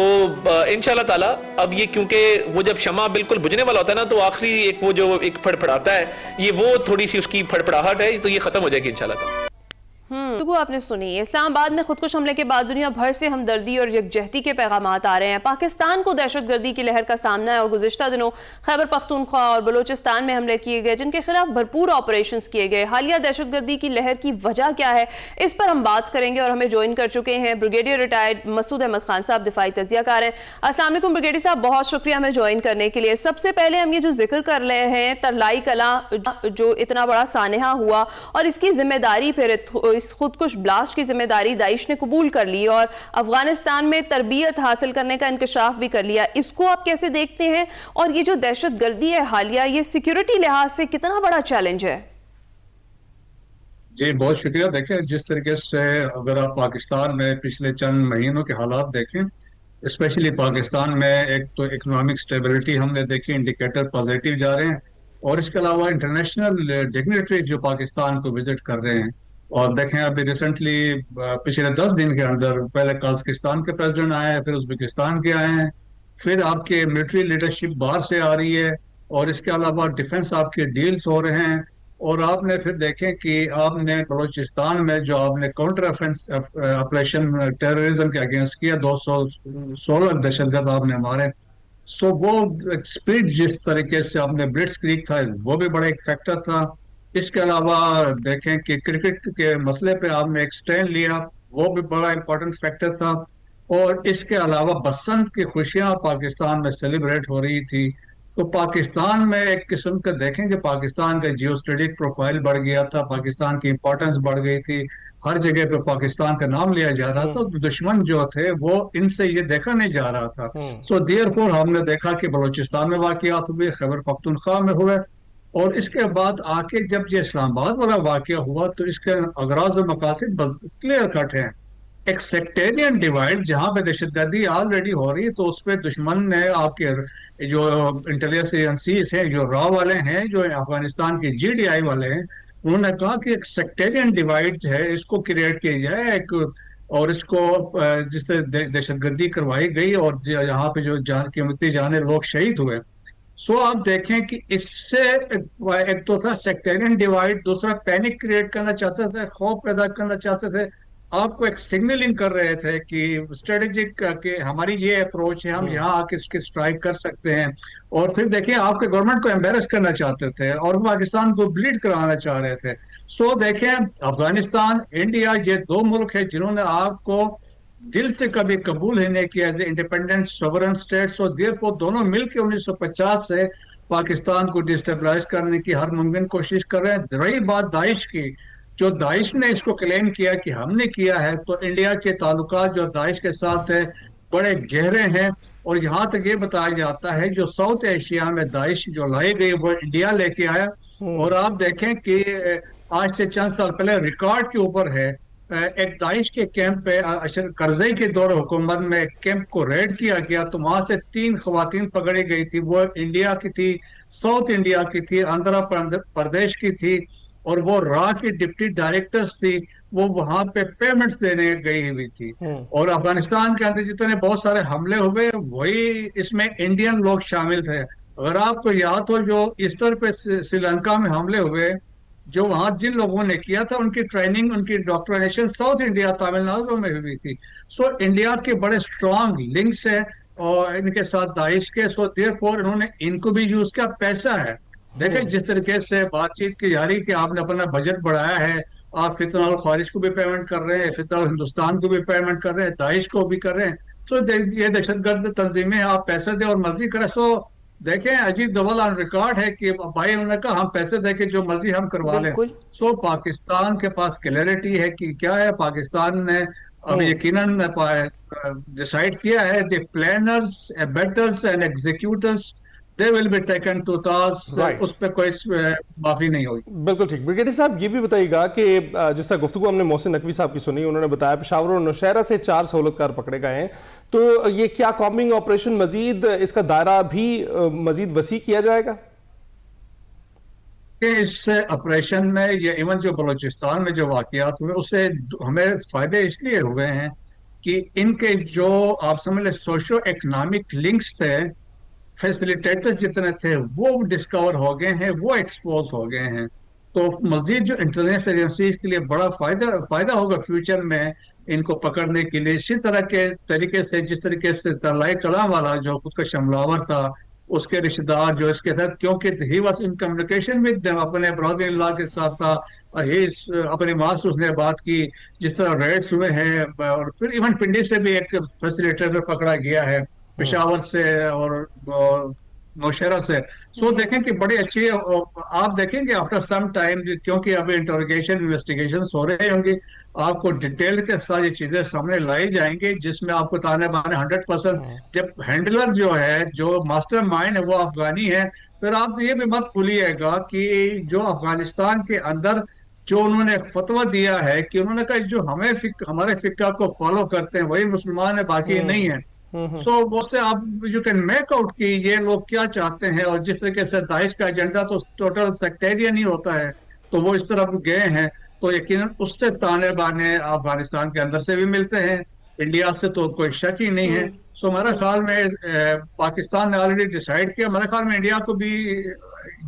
इंशाअल्लाह ताला अब ये, क्योंकि वो जब शमा बिल्कुल बुझने वाला होता है ना, तो आखिरी एक वो जो एक फड़फड़ाता है, ये वो थोड़ी सी उसकी फड़फड़ाहट है, तो ये खत्म हो जाएगी इंशाअल्लाह ताला। तो आपने सुनी, इस्लामाबाद में खुदकुश हमले के बाद दुनिया भर से हमदर्दी और यकजहती के पैगामात आ रहे हैं। पाकिस्तान को दहशतगर्दी की लहर का सामना है और गुज़िश्ता दिनों खैबर पख्तूनख्वा और बलूचिस्तान में हमले किए गए, जिनके खिलाफ भरपूर ऑपरेशंस किए गए। हालिया दहशतगर्दी की लहर की वजह क्या है, इस पर हम बात करेंगे और हमें ज्वाइन कर चुके हैं ब्रिगेडियर रिटायर्ड मसूद अहमद खान साहब, दिफाई तज्जियाकार हैं। अस्सलाम वालेकुम ब्रिगेडियर साहब, बहुत शुक्रिया हमें ज्वाइन करने के लिए। सबसे पहले हम ये जो जिक्र कर रहे हैं तरलाई कला जो इतना बड़ा सानहा हुआ और इसकी जिम्मेदारी फिर इस खुदकुश ब्लास्ट की जिम्मेदारी दाइश ने कबूल कर ली और अफगानिस्तान में तरबियत हासिल करने का इंकशाफ भी कर लिया, इसको आप कैसे देखते हैं? और ये जो दहशतगर्दी है हालिया, ये सिक्योरिटी लिहाज से कितना बड़ा चैलेंज है? जी बहुत शुक्रिया। देखें, जिस तरीके से अगर आप पाकिस्तान में पिछले चंद महीनों के हालात देखें, स्पेशली पाकिस्तान में एक तो इकोनॉमिक स्टेबिलिटी हमने देखी, इंडिकेटर पॉजिटिव जा रहे हैं, और इसके अलावा इंटरनेशनल डिग्निटरीज जो पाकिस्तान को विजिट कर रहे हैं। और देखें अभी रिसेंटली पिछले 10 दिन के अंदर पहले कजाकिस्तान के प्रेसिडेंट आए हैं, फिर उज्बेकिस्तान के आए हैं, फिर आपके मिलिट्री लीडरशिप बाहर से आ रही है, और इसके अलावा डिफेंस आपके डील्स हो रहे हैं। और आपने फिर देखें कि आपने बलूचिस्तान में जो आपने काउंटर ऑपरेशन टेररिज्म के अगेंस्ट किया, 216 दहशतगर्द आपने मारे। सो वो स्पीड जिस तरीके से आपने ब्लिट्स क्रीक था, वो भी बड़ा एक फैक्टर था। इसके अलावा देखें कि क्रिकेट के मसले पे आपने एक स्टैंड लिया, वो भी बड़ा इंपॉर्टेंट फैक्टर था। और इसके अलावा बसंत की खुशियां पाकिस्तान में सेलिब्रेट हो रही थी। तो पाकिस्तान में एक किस्म का देखें कि पाकिस्तान का जियोस्ट्रेटिक प्रोफाइल बढ़ गया था, पाकिस्तान की इंपॉर्टेंस बढ़ गई थी, हर जगह पे पाकिस्तान का नाम लिया जा रहा था। तो दुश्मन जो थे वो इनसे ये देखा नहीं जा रहा था। सो देयरफॉर हमने देखा कि बलूचिस्तान में वाकयात हुए, खैबर पख्तूनख्वा में हुए, और इसके बाद आके जब ये इस्लामाबाद वाला वाकया हुआ तो इसके अगराज और मकासद क्लियर कट हैं। एक सेक्टेरियन डिवाइड जहां पे दहशतगर्दी ऑलरेडी हो रही है, तो उस पर दुश्मन ने आपके जो इंटेलिजेंस एजेंसीज हैं, जो रॉ वाले हैं, जो अफगानिस्तान के GDI वाले हैं, उन्होंने कहा कि एक सेक्टेरियन डिवाइड है, इसको क्रिएट किया जाए एक, और इसको जिस तरह दहशतगर्दी करवाई गई और यहाँ पे जो कीमती जाने लोग शहीद हुए। सो आप देखें कि इससे एक तो था सेक्टेरियन डिवाइड, दूसरा पैनिक क्रिएट करना चाहते थे, खौफ पैदा करना चाहते थे, आपको एक सिग्नलिंग कर रहे थे कि स्ट्रेटेजिक कि हमारी ये अप्रोच है, हम यहाँ आके इसके स्ट्राइक कर सकते हैं। और फिर देखिए आपके गवर्नमेंट को एम्बेरस करना चाहते थे और पाकिस्तान को ब्लीड कराना चाह रहे थे। सो देखें, अफगानिस्तान, इंडिया, ये दो मुल्क है जिन्होंने आपको दिल से कभी कबूल ही नहीं किया as a independent sovereign state. So therefore दोनों मिलकर 1950 से पाकिस्तान को डिस्टेबलाइज करने की हर मुमकिन कोशिश कर रहे हैं। रही बात दाइश की, जो दाइश ने इसको क्लेम किया कि हमने किया है, तो इंडिया के ताल्लुकात जो दाइश के साथ है बड़े गहरे हैं। और यहाँ तक ये बताया जाता है जो साउथ एशिया में दाइश जो लाई गई वो इंडिया लेके आया। और आप देखें कि आज से चंद साल पहले रिकॉर्ड के ऊपर है, एक दाइश के कैंप पे करजई के दौर हुकूमत में एक कैंप को रेड किया गया, तो वहां से 3 खवातीन पकड़ी गई थी। वो इंडिया की थी, साउथ इंडिया की थी, आंध्र प्रदेश की थी, और वो रॉ की डिप्टी डायरेक्टर्स थी। वो वहां पे पेमेंट्स देने गई हुई थी। और अफगानिस्तान के अंदर जितने बहुत सारे हमले हुए वही इसमें इंडियन लोग शामिल थे। अगर आपको याद हो जो ईस्टर पे श्रीलंका में हमले हुए, जो वहां जिन लोगों ने किया था उनकी ट्रेनिंग, उनकी डॉक्टराइजेशन साउथ इंडिया, तमिलनाडु में हुई थी। सो इंडिया के बड़े स्ट्रॉन्ग लिंक्स है और इनके साथ दाइश के। सो देयरफॉर इन्होंने इनको भी यूज किया, पैसा है। देखें जिस तरीके से बातचीत की जा रही कि आपने अपना बजट बढ़ाया है, आप फितरल खारिज को भी पेमेंट कर रहे हैं, फितरल हिंदुस्तान को भी पेमेंट कर रहे हैं, दाइश को भी कर रहे हैं। सो ये दहशतगर्द तंजीमें आप पैसे दे और मर्जी करें। सो देखें अजीत डोभाल ऑन रिकॉर्ड है कि भाई उन्होंने कहा हम पैसे दे के जो मर्जी हम करवा लें। सो पाकिस्तान के पास क्लैरिटी है कि क्या है। पाकिस्तान ने अब यकीनन डिसाइड किया है the planners, abettors and executors they will be taken to task, उस पे कोई माफी नहीं होगी। बिल्कुल ठीक। ब्रिगेडियर साहब ये भी बताइएगा कि जिस तरह गुफ्तगू हमने मोहसिन नकवी साहब की सुनी, उन्होंने बताया पेशावर और नौशहरा से 4 सहूलतकार पकड़े गए हैं, तो ये क्या कॉम्बिंग ऑपरेशन मजीद इसका दायरा भी मजीद वसी किया जाएगा? इस ऑपरेशन में ये इवन जो बलूचिस्तान में जो वाकयात हुए उससे हमें फायदे इसलिए हुए हैं कि इनके जो आप समझ लें सोशो इकोनॉमिक लिंक्स थे, फैसिलिटेटर्स जितने थे वो डिस्कवर हो गए हैं, वो एक्सपोज हो गए हैं। تو مزید جو انٹیلیجنس ایجنسیز کے لیے بڑا فائدہ ہوگا فیوچر میں ان کو پکڑنے کے لیے. اسی طرح کے طریقے سے جس طریقے سے طلائع کلام والا جو خود کا شملاور تھا, اس کے رشتہ دار جو اس کے تھے, کیونکہ he was in communication with اپنے برادر ان لا کے ساتھ تھا, اپنی ماں سے اس نے بات کی, جس طرح ریڈس ہوئے ہیں, اور پھر ایون پنڈی سے بھی ایک فیسیلیٹیٹر پکڑا گیا ہے, پشاور سے اور نوشہرہ سے. سو دیکھیں کہ بڑی اچھی, آپ دیکھیں گے آفٹر سم ٹائم, کیونکہ ابھی انٹروگیشن انویسٹیگیشن ہو رہے ہوں گے, آپ کو ڈیٹیل کے ساتھ یہ چیزیں سامنے لائی جائیں گے, جس میں آپ کو تانے بانے 100%. جب ہینڈلر جو ہے, جو ماسٹر مائنڈ ہے, وہ افغانی ہے, پھر آپ یہ بھی مت بھولیے گا کہ جو افغانستان کے اندر جو انہوں نے فتویٰ دیا ہے کہ انہوں نے کہا جو ہمارے فقہ کو فالو کرتے ہیں وہی مسلمان ہیں, باقی نہیں ہیں. سو وہ سے آپ یو کین میک آؤٹ کہ یہ لوگ کیا چاہتے ہیں, اور جس طریقے سے داعش کا ایجنڈا تو ٹوٹل سیکٹیرین ہی ہوتا ہے, تو وہ اس طرف گئے ہیں, تو یقیناً اس سے تانے بانے افغانستان کے اندر سے بھی ملتے ہیں, انڈیا سے تو کوئی شک ہی نہیں ہے. سو میرے خیال میں پاکستان نے آلریڈی ڈیسائیڈ کیا, میرے خیال میں انڈیا کو بھی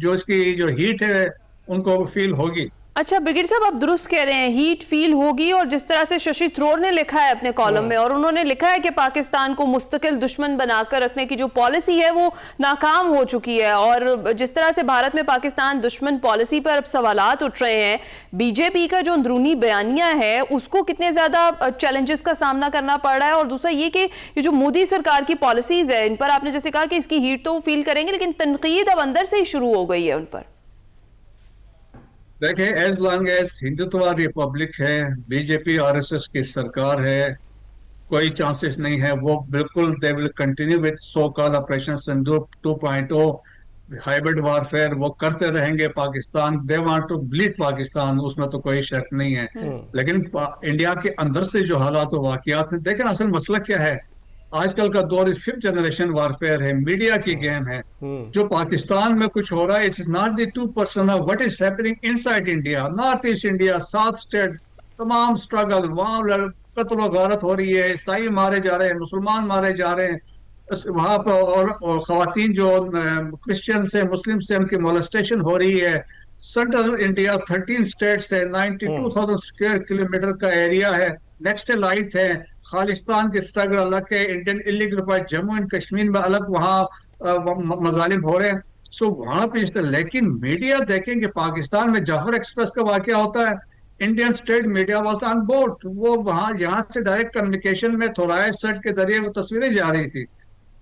جو اس کی جو ہیٹ ہے ان کو فیل ہوگی. اچھا بریگیڈیئر صاحب, آپ درست کہہ رہے ہیں, ہیٹ فیل ہوگی, اور جس طرح سے ششی تھرور نے لکھا ہے اپنے کالم میں, اور انہوں نے لکھا ہے کہ پاکستان کو مستقل دشمن بنا کر رکھنے کی جو پالیسی ہے وہ ناکام ہو چکی ہے, اور جس طرح سے بھارت میں پاکستان دشمن پالیسی پر اب سوالات اٹھ رہے ہیں, بی جے پی کا جو اندرونی بیانیہ ہے اس کو کتنے زیادہ چیلنجز کا سامنا کرنا پڑ رہا ہے, اور دوسرا یہ کہ یہ جو مودی سرکار کی پالیسیز ہے ان پر آپ نے جیسے کہا کہ اس کی ہیٹ تو وہ فیل کریں گے, لیکن تنقید اب اندر سے ہی شروع ہو گئی ہے ان پر. دیکھیں, as long as Hindutva republic ہے, B J P R S S کی سرکار ہے, کوئی چانسز نہیں ہے, وہ بالکل they will continue with so call operation Sindoor 2.0 hybrid warfare, وہ کرتے رہیں گے. Pakistan they want to bleed Pakistan, اس میں تو کوئی شک نہیں ہے. لیکن انڈیا کے اندر سے جو حالات و واقعات ہیں, دیکھیں اصل مسئلہ کیا ہے, آج کل کا دور 5th جنریشن وارفیئر ہے, میڈیا کی گیم ہے. جو پاکستان میں کچھ ہو رہا ہے, it's not the 2% of what is happening inside India, north east India, 7 state, تمام اسٹرگل, وہاں قتل و غارت ہو رہی ہے, عیسائی مارے جا رہے ہیں, مسلمان مارے جا رہے ہیں وہاں پر, اور خواتین جو کرسچن سے مسلم سے ان کی مولسٹیشن ہو رہی ہے. سینٹرل انڈیا 13 اسٹیٹس ہے, 92,000 اسکوائر کلومیٹر کا ایریا ہے, نیکسٹ لائٹ ہے, خالستان کے اسٹرگل الگ ہے, Indian illegal part Jammu and Kashmir میں الگ وہاں مظالم ہو رہے ہیں. سو وہاں پہ لیکن میڈیا دیکھیں کہ پاکستان میں جعفر ایکسپریس کا واقعہ ہوتا ہے, Indian state media was on board, وہ وہاں یہاں سے ڈائریکٹ کمیونیکیشن میں تھوڑائے سیٹ کے ذریعے وہ تصویریں جا رہی تھی,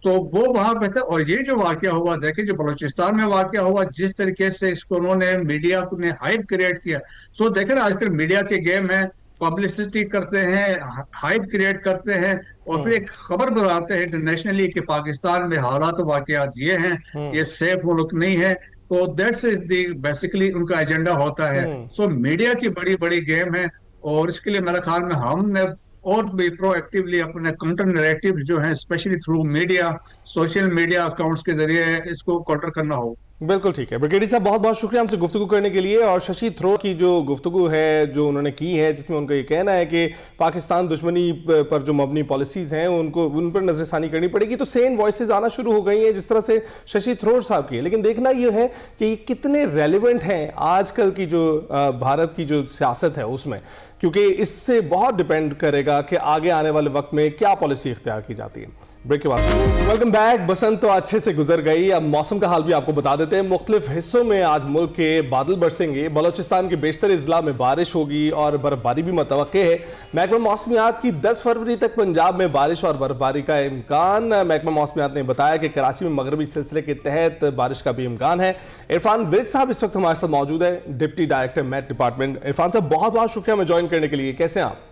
تو وہ وہاں پہ تھے. اور یہ جو واقعہ ہوا, دیکھیں جو بلوچستان میں واقعہ ہوا, جس طریقے سے اس کو انہوں نے میڈیا نے ہائپ کریٹ کیا. سو دیکھیں آج کل میڈیا کے گیم ہے, پبلسٹی کرتے ہیں, ہائپ کریٹ کرتے ہیں, اور پھر ایک خبر بناتے ہیں انٹرنیشنلی کہ پاکستان میں حالات و واقعات یہ ہیں, یہ سیف ملک نہیں ہے. تو دیٹس از دی بیسیکلی ان کا ایجنڈا ہوتا ہے. سو میڈیا کی بڑی بڑی گیم ہے, اور اس کے لیے میرے خیال میں ہم نے اور بھی پرو ایکٹیولی اپنے کاؤنٹر نیریٹیو جو ہیں especially through media, social media accounts کے ذریعے اس کو کاؤنٹر کرنا ہو. بالکل ٹھیک ہے بریگیڈیئر صاحب, بہت بہت شکریہ ہم سے گفتگو کرنے کے لیے. اور ششی تھرور کی جو گفتگو ہے جو انہوں نے کی ہے, جس میں ان کا یہ کہنا ہے کہ پاکستان دشمنی پر جو مبنی پالیسیز ہیں ان پر نظر ثانی کرنی پڑے گی, تو سیم وائسز آنا شروع ہو گئی ہیں جس طرح سے ششی تھرور صاحب کی. لیکن دیکھنا یہ ہے کہ یہ کتنے ریلیونٹ ہیں آج کل کی جو بھارت کی جو سیاست ہے اس میں, کیونکہ اس سے بہت ڈیپینڈ کرے گا کہ آگے آنے والے وقت میں کیا پالیسی اختیار کی جاتی ہے. بریک کے بعد ویلکم بیک. بسنت تو اچھے سے گزر گئی, اب موسم کا حال بھی آپ کو بتا دیتے ہیں. مختلف حصوں میں آج ملک کے بادل برسیں گے, بلوچستان کے بیشتر اضلاع میں بارش ہوگی اور برف باری بھی متوقع ہے. محکمہ موسمیات کی 10 فروری تک پنجاب میں بارش اور برف باری کا امکان. محکمہ موسمیات نے بتایا کہ کراچی میں مغربی سلسلے کے تحت بارش کا بھی امکان ہے. عرفان ورک صاحب اس وقت ہمارے ساتھ موجود ہیں, deputy director met department. Irfan صاحب بہت بہت شکریہ ہمیں جوائن کرنے کے لیے, کیسے ہیں آپ؟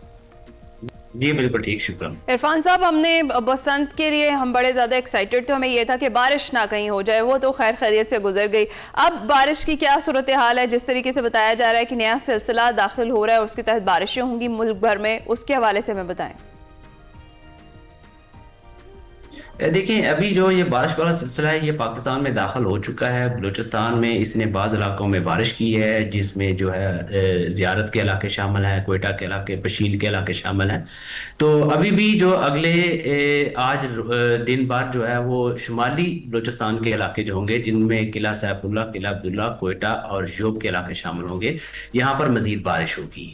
جی بالکل ٹھیک, شکریہ. عرفان صاحب, ہم نے بسنت کے لیے ہم بڑے زیادہ ایکسائٹڈ تھے, ہمیں یہ تھا کہ بارش نہ کہیں ہو جائے, وہ تو خیر خیریت سے گزر گئی. اب بارش کی کیا صورتحال ہے؟ جس طریقے سے بتایا جا رہا ہے کہ نیا سلسلہ داخل ہو رہا ہے, اس کے تحت بارشیں ہوں گی ملک بھر میں, اس کے حوالے سے ہمیں بتائیں. دیکھیں ابھی جو یہ بارش والا سلسلہ ہے یہ پاکستان میں داخل ہو چکا ہے. بلوچستان میں اس نے بعض علاقوں میں بارش کی ہے جس میں جو ہے زیارت کے علاقے شامل ہیں, کوئٹہ کے علاقے, پشیل کے علاقے شامل ہیں. تو ابھی بھی جو اگلے آج دن بعد جو ہے وہ شمالی بلوچستان کے علاقے جو ہوں گے جن میں قلعہ سیف اللہ, قلعہ عبداللہ, کوئٹہ اور یوب کے علاقے شامل ہوں گے, یہاں پر مزید بارش ہوگی.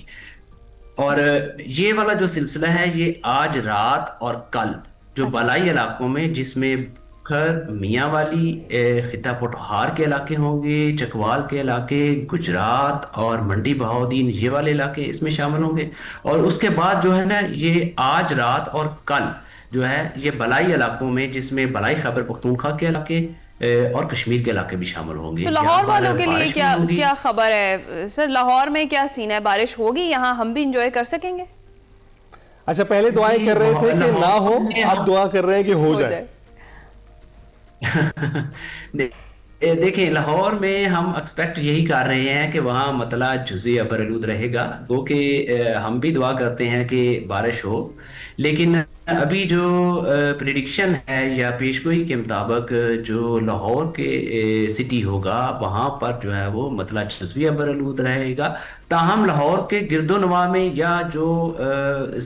اور یہ والا جو سلسلہ ہے یہ آج رات اور کل جو بالائی علاقوں میں جس میں میاں والی, خطہ پٹھار کے علاقے ہوں گے, چکوال کے علاقے, گجرات اور منڈی بہاؤدین یہ والے علاقے اس میں شامل ہوں گے. اور اس کے بعد جو ہے نا یہ آج رات اور کل جو ہے یہ بالائی علاقوں میں جس میں بالائی خیبر پختونخوا کے علاقے اور کشمیر کے علاقے بھی شامل ہوں گے. تو لاہور والوں کے لیے کیا خبر ہے سر؟ لاہور میں کیا سین ہے؟ بارش ہوگی یہاں؟ ہم بھی انجوائے کر سکیں گے؟ اچھا پہلے دعائیں کر رہے تھے کہ نہ ہو, اب دعا کر رہے ہیں کہ ہو جائے. دیکھیں لاہور میں ہم ایکسپیکٹ یہی کر رہے ہیں کہ وہاں مطلع جزوی ابرآلود رہے گا, گو کہ ہم بھی دعا کرتے ہیں کہ بارش ہو. لیکن ابھی جو پریڈکشن ہے یا پیشگوئی کے مطابق جو لاہور کے سٹی ہوگا وہاں پر جو ہے وہ مطلع جزوی ابرآلود رہے گا. تاہم لاہور کے گرد و نواح میں یا جو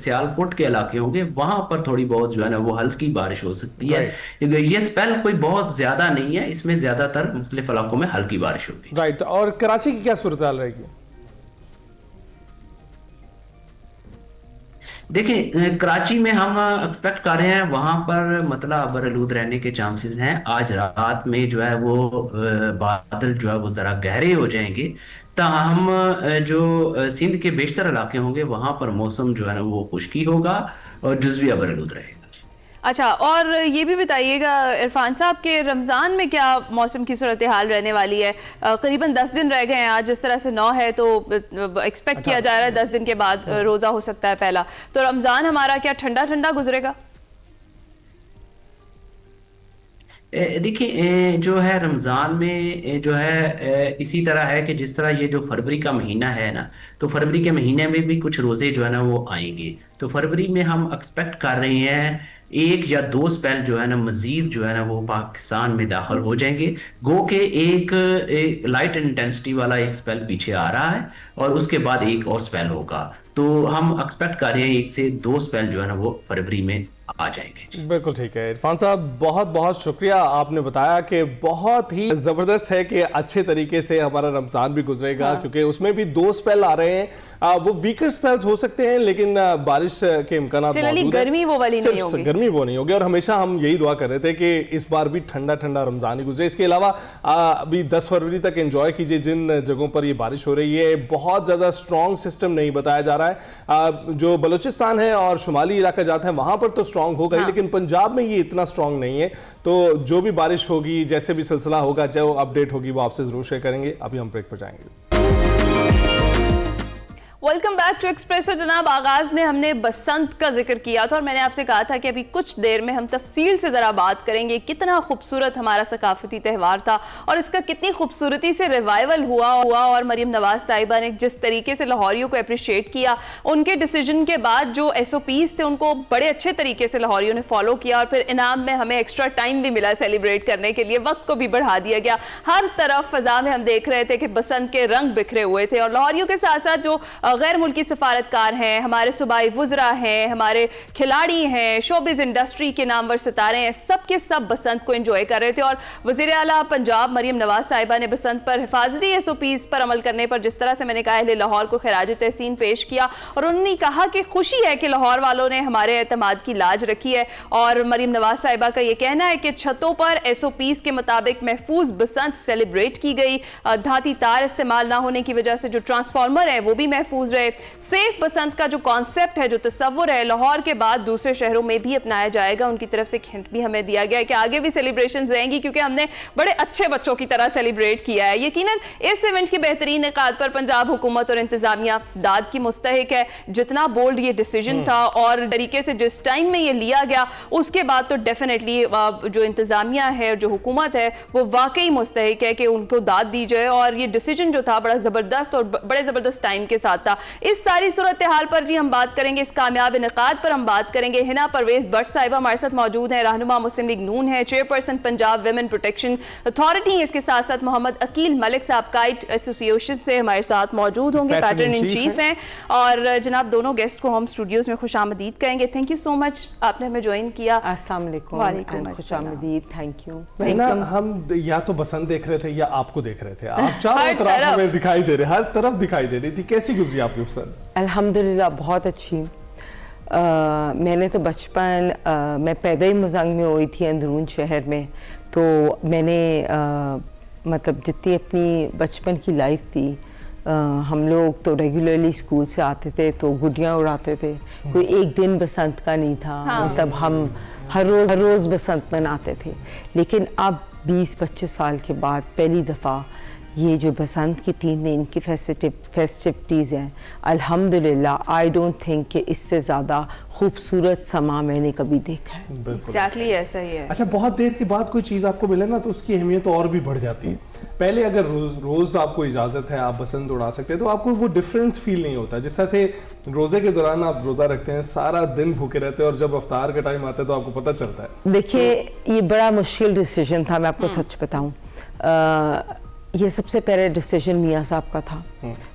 سیالکوٹ کے علاقے ہوں گے وہاں پر تھوڑی بہت جو ہے نا وہ ہلکی بارش ہو سکتی ہے. یہ سپیل کوئی بہت زیادہ نہیں ہے, اس میں زیادہ تر مختلف علاقوں میں ہلکی بارش ہوگی. رائٹ. اور کراچی کی کیا صورتحال رہے گی؟ دیکھیں کراچی میں ہم ایکسپیکٹ کر رہے ہیں وہاں پر مطلع ابرآلود رہنے کے چانسز ہیں. آج رات میں جو ہے وہ بادل جو ہے وہ ذرا گہرے ہو جائیں گے, تاہم جو سندھ کے بیشتر علاقے ہوں گے وہاں پر موسم جو ہے نا وہ خشکی ہوگا اور جزوی ابرآلود رہے گا. اچھا, اور یہ بھی بتائیے گا عرفان صاحب کہ رمضان میں کیا موسم کی صورتحال رہنے والی ہے؟ قریباً 10 دن رہ گئے ہیں, آج جس طرح سے 9 ہے تو ایکسپیکٹ کیا جا رہا ہے 10 دن کے بعد روزہ ہو سکتا ہے پہلا. تو رمضان ہمارا کیا ٹھنڈا ٹھنڈا گزرے گا؟ دیکھیں جو ہے رمضان میں جو ہے اسی طرح ہے کہ جس طرح یہ جو فروری کا مہینہ ہے نا, تو فروری کے مہینے میں بھی کچھ روزے جو ہے نا وہ آئیں گے. تو فروری میں ہم ایکسپیکٹ کر رہے ہیں 1 یا 2 سپیل جو ہے نا مزید جو ہے نا وہ پاکستان میں داخل ہو جائیں گے, گو کہ ایک لائٹ انٹینسٹی والا ایک سپیل پیچھے آ رہا ہے اور اس کے بعد ایک اور سپیل ہوگا. تو ہم ایکسپیکٹ کر رہے ہیں 1 سے 2 سپیل جو ہے نا وہ فروری میں آ جائیں گے. بالکل ٹھیک ہے. عرفان صاحب بہت بہت شکریہ, آپ نے بتایا کہ بہت ہی زبردست ہے کہ اچھے طریقے سے ہمارا رمضان بھی گزرے گا, کیونکہ اس میں بھی 2 سپیل آ رہے ہیں. وہ ویکر سپیلز ہو سکتے ہیں لیکن بارش کے امکانات موجود ہیں. گرمی وہ والی نہیں ہوگی, گرمی وہ نہیں ہوگی. اور ہمیشہ ہم یہی دعا کر رہے تھے کہ اس بار بھی ٹھنڈا ٹھنڈا رمضان ہی گزرے. اس کے علاوہ ابھی 10 فروری تک انجوائے کیجئے جن جگہوں پر یہ بارش ہو رہی ہے. بہت زیادہ سٹرونگ سسٹم نہیں بتایا جا رہا ہے. جو بلوچستان ہے اور شمالی علاقہ جات ہیں وہاں پر تو سٹرونگ ہو گئی, لیکن پنجاب میں یہ اتنا سٹرونگ نہیں ہے. تو جو بھی بارش ہوگی, جیسے بھی سلسلہ ہوگا, جو اپڈیٹ ہوگی وہ آپ سے ضرور شیئر کریں گے. ابھی ہم بریک پر جائیں گے. Welcome back to Expresso. جناب آغاز میں ہم نے بسنت کا ذکر کیا تھا اور میں نے آپ سے کہا تھا کہ ابھی کچھ دیر میں ہم تفصیل سے ذرا بات کریں گے کتنا خوبصورت ہمارا ثقافتی تہوار تھا اور اس کا کتنی خوبصورتی سے ریوائول ہوا. اور مریم نواز طیبہ نے جس طریقے سے لاہوریوں کو اپریشیٹ کیا, ان کے ڈیسیجن کے بعد جو SOPs تھے ان کو بڑے اچھے طریقے سے لاہوریوں نے فالو کیا, اور پھر انعام میں ہمیں ایکسٹرا ٹائم بھی ملا سیلیبریٹ کرنے کے لیے, وقت کو بھی بڑھا دیا گیا. ہر طرف فضا میں ہم دیکھ رہے تھے کہ بسنت کے رنگ بکھرے ہوئے تھے. اور لاہوریوں کے ساتھ ساتھ جو غیر ملکی سفارتکار ہیں, ہمارے صوبائی وزراء ہیں, ہمارے کھلاڑی ہیں, شوبز انڈسٹری کے نامور ستارے ہیں, سب کے سب بسنت کو انجوائے کر رہے تھے. اور وزیر اعلیٰ پنجاب مریم نواز صاحبہ نے بسنت پر حفاظتی SOPs پر عمل کرنے پر جس طرح سے میں نے کہا اہل لاہور کو خراج تحسین پیش کیا, اور انہوں نے کہا کہ خوشی ہے کہ لاہور والوں نے ہمارے اعتماد کی لاج رکھی ہے. اور مریم نواز صاحبہ کا یہ کہنا ہے کہ چھتوں پر SOPs کے مطابق محفوظ بسنت سیلیبریٹ کی گئی. دھاتی تار استعمال نہ ہونے کی وجہ سے جو ٹرانسفارمر ہے وہ بھی محفوظ رہے. سیف بسنت کا جو کانسیپٹ ہے, جو تصور ہے, لاہور کے بعد دوسرے شہروں میں بھی اپنایا جائے گا. ان کی طرف سے ہنٹ بھی ہمیں دیا گیا ہے کہ آگے بھی سیلیبریشنز رہیں گی, کیونکہ ہم نے بڑے اچھے بچوں کی طرح سیلیبریٹ کیا ہے. یقیناً اس ایونٹ کی بہترین انعقاد پر پنجاب حکومت اور انتظامیہ داد کی مستحق ہے. جتنا بولڈ یہ ڈیسیجن تھا اور طریقے سے جس ٹائم میں یہ لیا گیا, اس کے بعد تو ڈیفینیٹلی جو انتظامیہ ہے, جو حکومت ہے, وہ واقعی مستحق ہے کہ ان کو داد دی جائے. اور یہ ڈیسیجن جو تھا بڑا زبردست اور بڑے زبردست ٹائم کے ساتھ آتا. اس ساری صورتحال پر جی ہم بات کریں گے, اس کامیاب انعقاد پر ہم بات کریں گے. ہنا پرویز بٹ صاحبہ ہمارے ساتھ موجود ہیں, رہنما مسلم لیگ نون ہے, chairperson Punjab women protection authority. اس کے ساتھ ساتھ محمد عقیل ملک صاحب کائٹ ایسوسیشن سے ہمارے ساتھ موجود ہوں گے, پیٹرن ان چیف ہیں. اور جناب دونوں گیسٹ کو ہم اسٹوڈیوز میں خوش آمدید کہیں گے. تھینک یو سو مچ, آپ نے ہمیں جوائن کیا. السلام علیکم. وعلیکم خوش آمدید. Thank you. ہم یا تو بسنت دیکھ رہے تھے یا آپ کو دیکھ رہے تھے, آپ چاروں طرف ہمیں دکھائی دے رہے, ہر طرف دکھائی دے رہی تھی. کیسی گزری آپ کی بسنت؟ الحمدللہ بہت اچھی. میں نے تو بچپن میں پیدا ہی مزنگ میں ہوئی تھی اندرون شہر میں, تو میں نے مطلب جتنی اپنی بچپن کی لائف تھی, ہم لوگ تو ریگولرلی اسکول سے آتے تھے تو گڈیاں اڑاتے تھے. کوئی ایک دن بسنت کا نہیں تھا, مطلب ہم ہر روز بسنت مناتے تھے. لیکن اب 20-25 سال کے بعد پہلی دفعہ یہ جو بسنت کی ٹیم میں ان کی فیسٹیوٹیز ہیں, الحمدللہ آئی ڈونٹ تھنک کہ اس سے زیادہ خوبصورت سما میں نے کبھی دیکھا ہے. ایگزیکٹلی ایسا ہی ہے. اچھا, بہت دیر کے بعد کوئی چیز آپ کو ملے نا تو اس کی اہمیت اور بھی بڑھ جاتی ہے. پہلے اگر روز آپ کو اجازت ہے, آپ بسنت اڑا سکتے ہیں, تو آپ کو وہ ڈفرینس فیل نہیں ہوتا. جس طرح سے روزے کے دوران آپ روزہ رکھتے ہیں, سارا دن بھوکے رہتے ہیں, اور جب افطار کا ٹائم آتا ہے تو آپ کو پتہ چلتا ہے. دیکھیے یہ بڑا مشکل ڈیسیجن تھا, میں آپ کو سچ بتاؤں. یہ سب سے پہلے ڈیسیجن میاں صاحب کا تھا.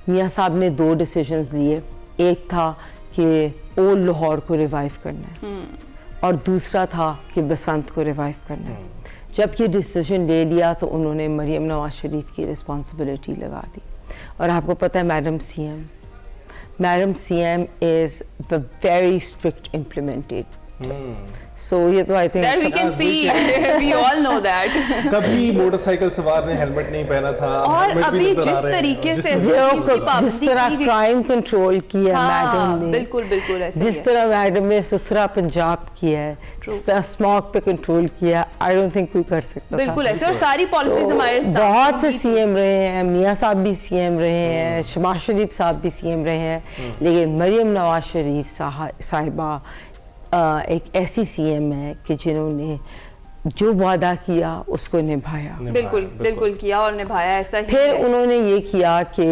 میاں صاحب نے 2 ڈیسیجنز لیے. ایک تھا کہ اولڈ لاہور کو ریوائیو کرنا ہے, اور دوسرا تھا کہ بسنت کو ریوائیو کرنا ہے. جب یہ ڈیسیجن لے لیا تو انہوں نے مریم نواز شریف کی رسپانسبلٹی لگا دی. اور آپ کو پتہ ہے madam C M is the very strict implemented. So یہ تو I think That we can see, we all know that. کبھی موٹر سائیکل سوار نے ہیلمٹ نہیں پہنا تھا, اور ابھی جس طریقے سے جس طرح کرائم کنٹرول کیا میڈم نے, بالکل بالکل ایسا جس طرح میڈم نے ستھرا پنجاب کیا ہے, جس طرح اسموک پہ کنٹرول کیا, آئی ڈونٹ تھنک کوئی کر سکتا. بالکل ایسے, اور ساری پالیسیز ہمارے ساتھ بہت سے سی ایم رہے ہیں, میاں صاحب بھی سی ایم رہے ہیں, شہباز شریف صاحب بھی سی ایم رہے ہیں, لیکن مریم نواز شریف صاحبہ ایک ایسی سی ایم ہے کہ جنہوں نے جو وعدہ کیا اس کو نبھایا. بالکل بالکل کیا اور نبھایا. ایسا ہی پھر انہوں نے یہ کیا کہ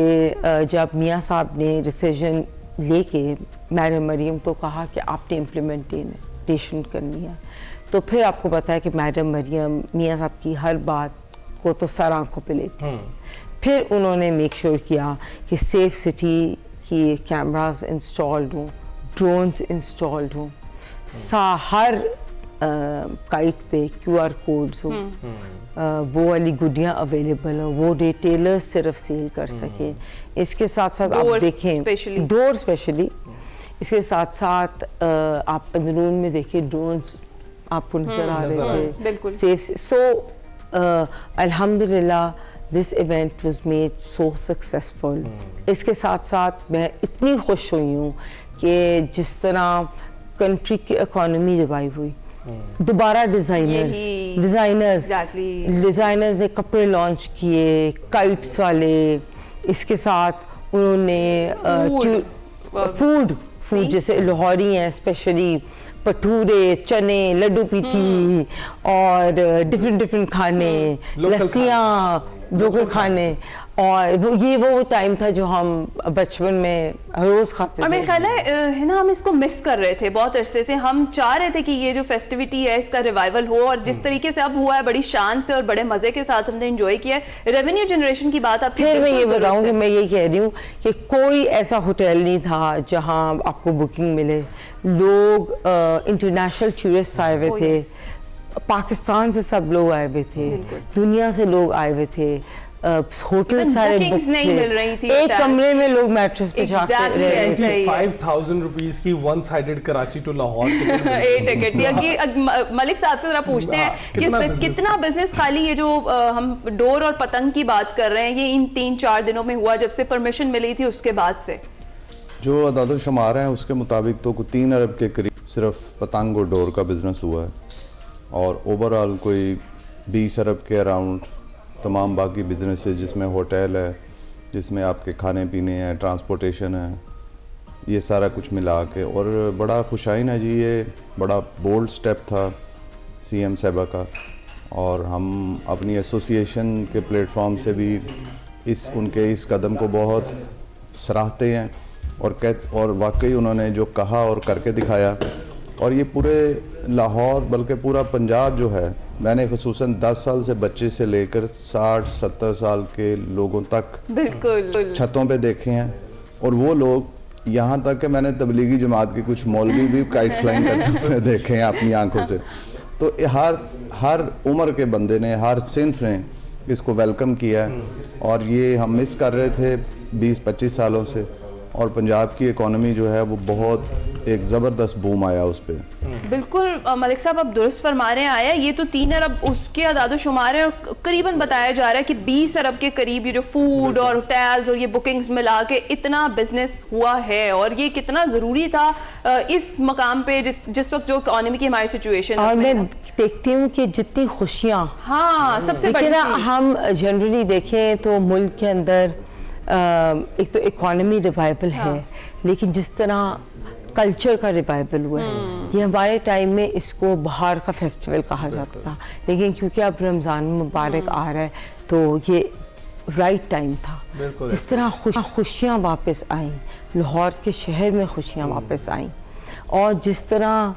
جب میاں صاحب نے ڈیسیجن لے کے میڈم مریم کو کہا کہ آپ نے امپلیمنٹیشن کرنی ہے, تو پھر آپ کو پتا ہے کہ میڈم مریم میاں صاحب کی ہر بات کو تو سر آنکھوں پہ لیتی ہیں. پھر انہوں نے میک شور کیا کہ سیف سٹی کی کیمراز انسٹالڈ ہوں, ڈرونز انسٹالڈ ہوں, ہر کائٹ پہ QR کوڈز ہوں, وہ والی گڈیاں اویلیبل ہوں, وہ ریٹیلرز صرف سیل کر سکیں. اس کے ساتھ ساتھ آپ دیکھیں ڈور اسپیشلی, اس کے ساتھ ساتھ آپ اندرون میں دیکھیں ڈرونز آپ کو نظر آ رہے تھے سیف. سو الحمدللہ this event was made so successful. اس کے ساتھ ساتھ میں اتنی خوش ہوئی ہوں کہ جس طرح کنٹری کی اکانومی ریوائیو ہوئی, دوبارہ ڈیزائنرز نے کپڑے لانچ کیے, کائٹس والے. اس کے ساتھ انہوں نے فوڈ جیسے لاہوری ہیں اسپیشلی پٹھورے, چنے, لڈو پیٹھی اور ڈفرینٹ کھانے, لسیاں, لوکل کھانے. اور یہ وہ ٹائم تھا جو ہم بچپن میں روز کھاتے تھے. اور میرے خیال ہے نا ہم اس کو مس کر رہے تھے بہت عرصے سے. ہم چاہ رہے تھے کہ یہ جو فیسٹیوٹی ہے اس کا ریوائیول ہو, اور جس طریقے سے اب ہوا ہے بڑی شان سے اور بڑے مزے کے ساتھ ہم نے انجوائے کیا ہے. ریونیو جنریشن کی بات آپ کی, پھر میں یہ بتاؤں کہ میں یہ کہہ رہی ہوں کہ کوئی ایسا ہوٹل نہیں تھا جہاں آپ کو بکنگ ملے. لوگ انٹرنیشنل ٹورسٹ آئے ہوئے تھے, پاکستان سے سب لوگ آئے ہوئے تھے, دنیا سے لوگ آئے ہوئے تھے. ہوٹل سارے بک تھے, ایک کمرے میں لوگ میٹرس پہ جا کے رہے تھے. 5000 روپیز کی one sided Karachi to Lahore ticket. Malik صاحب سے ذرا پوچھتے ہیں کہ کتنا بزنس خالی یہ جو ہم ڈور اور پتنگ کی بات کر رہے ہیں یہ ان 3-4 دنوں میں ہوا جب سے پرمیشن ملی تھی اس کے بعد سے؟ جو اعداد و شمار ہیں اس کے مطابق تو 3 ارب کے قریب صرف پتنگ اور ڈور کا بزنس ہوا ہے, اور اوورآل کوئی 20 ارب کے اراؤنڈ تمام باقی بزنس ہے, جس میں ہوٹل ہے, جس میں آپ کے کھانے پینے ہیں, ٹرانسپورٹیشن ہے, یہ سارا کچھ ملا کے. اور بڑا خوشائن ہے جی, یہ بڑا بولڈ سٹیپ تھا سی ایم صاحبہ کا, اور ہم اپنی ایسوسیشن کے پلیٹ فارم سے بھی ان کے اس قدم کو بہت سراہتے ہیں. اور واقعی انہوں نے جو کہا اور کر کے دکھایا. اور یہ پورے لاہور بلکہ پورا پنجاب جو ہے, میں نے خصوصاً 10 سال سے بچے سے لے کر 60-70 سال کے لوگوں تک بالکل چھتوں پہ دیکھے ہیں. اور وہ لوگ یہاں تک کہ میں نے تبلیغی جماعت کے کچھ مولوی بھی کائٹ فلائنگ کرتے ہوئے دیکھے ہیں اپنی آنکھوں سے. تو ہر عمر کے بندے نے, ہر صنف نے اس کو ویلکم کیا ہے. اور یہ ہم مس کر رہے تھے 20-25 سالوں سے. اور پنجاب کی اکانومی جو ہے وہ بہت ایک زبردست بوم آیا اس پہ. بالکل ملک صاحب آپ درست فرما رہے ہیں. آیا یہ تو 3 ارب اس کے اعداد و شمار ہیں, اور قریباً بتایا جا رہا ہے کہ 20 ارب کے قریب یہ جو فوڈ اور ہوٹلز اور یہ بکنگز ملا کے اتنا بزنس ہوا ہے. اور یہ کتنا ضروری تھا اس مقام پہ جس وقت جو اکانومی کی ہماری سچویشن ہے. اور میں دیکھتی ہوں کہ جتنی خوشیاں, ہاں سب سے بڑی چیز, ہم جنرلی دیکھیں تو ملک کے اندر ایک تو اکانومی ریوائول ہے, لیکن جس طرح کلچر کا ریوائول ہوا ہے, یہ ہمارے ٹائم میں اس کو بہار کا فیسٹیول کہا جاتا تھا, لیکن کیونکہ اب رمضان مبارک آ رہا ہے تو یہ رائٹ ٹائم تھا. جس طرح خوشیاں واپس آئیں, لاہور کے شہر میں خوشیاں واپس آئیں, اور جس طرح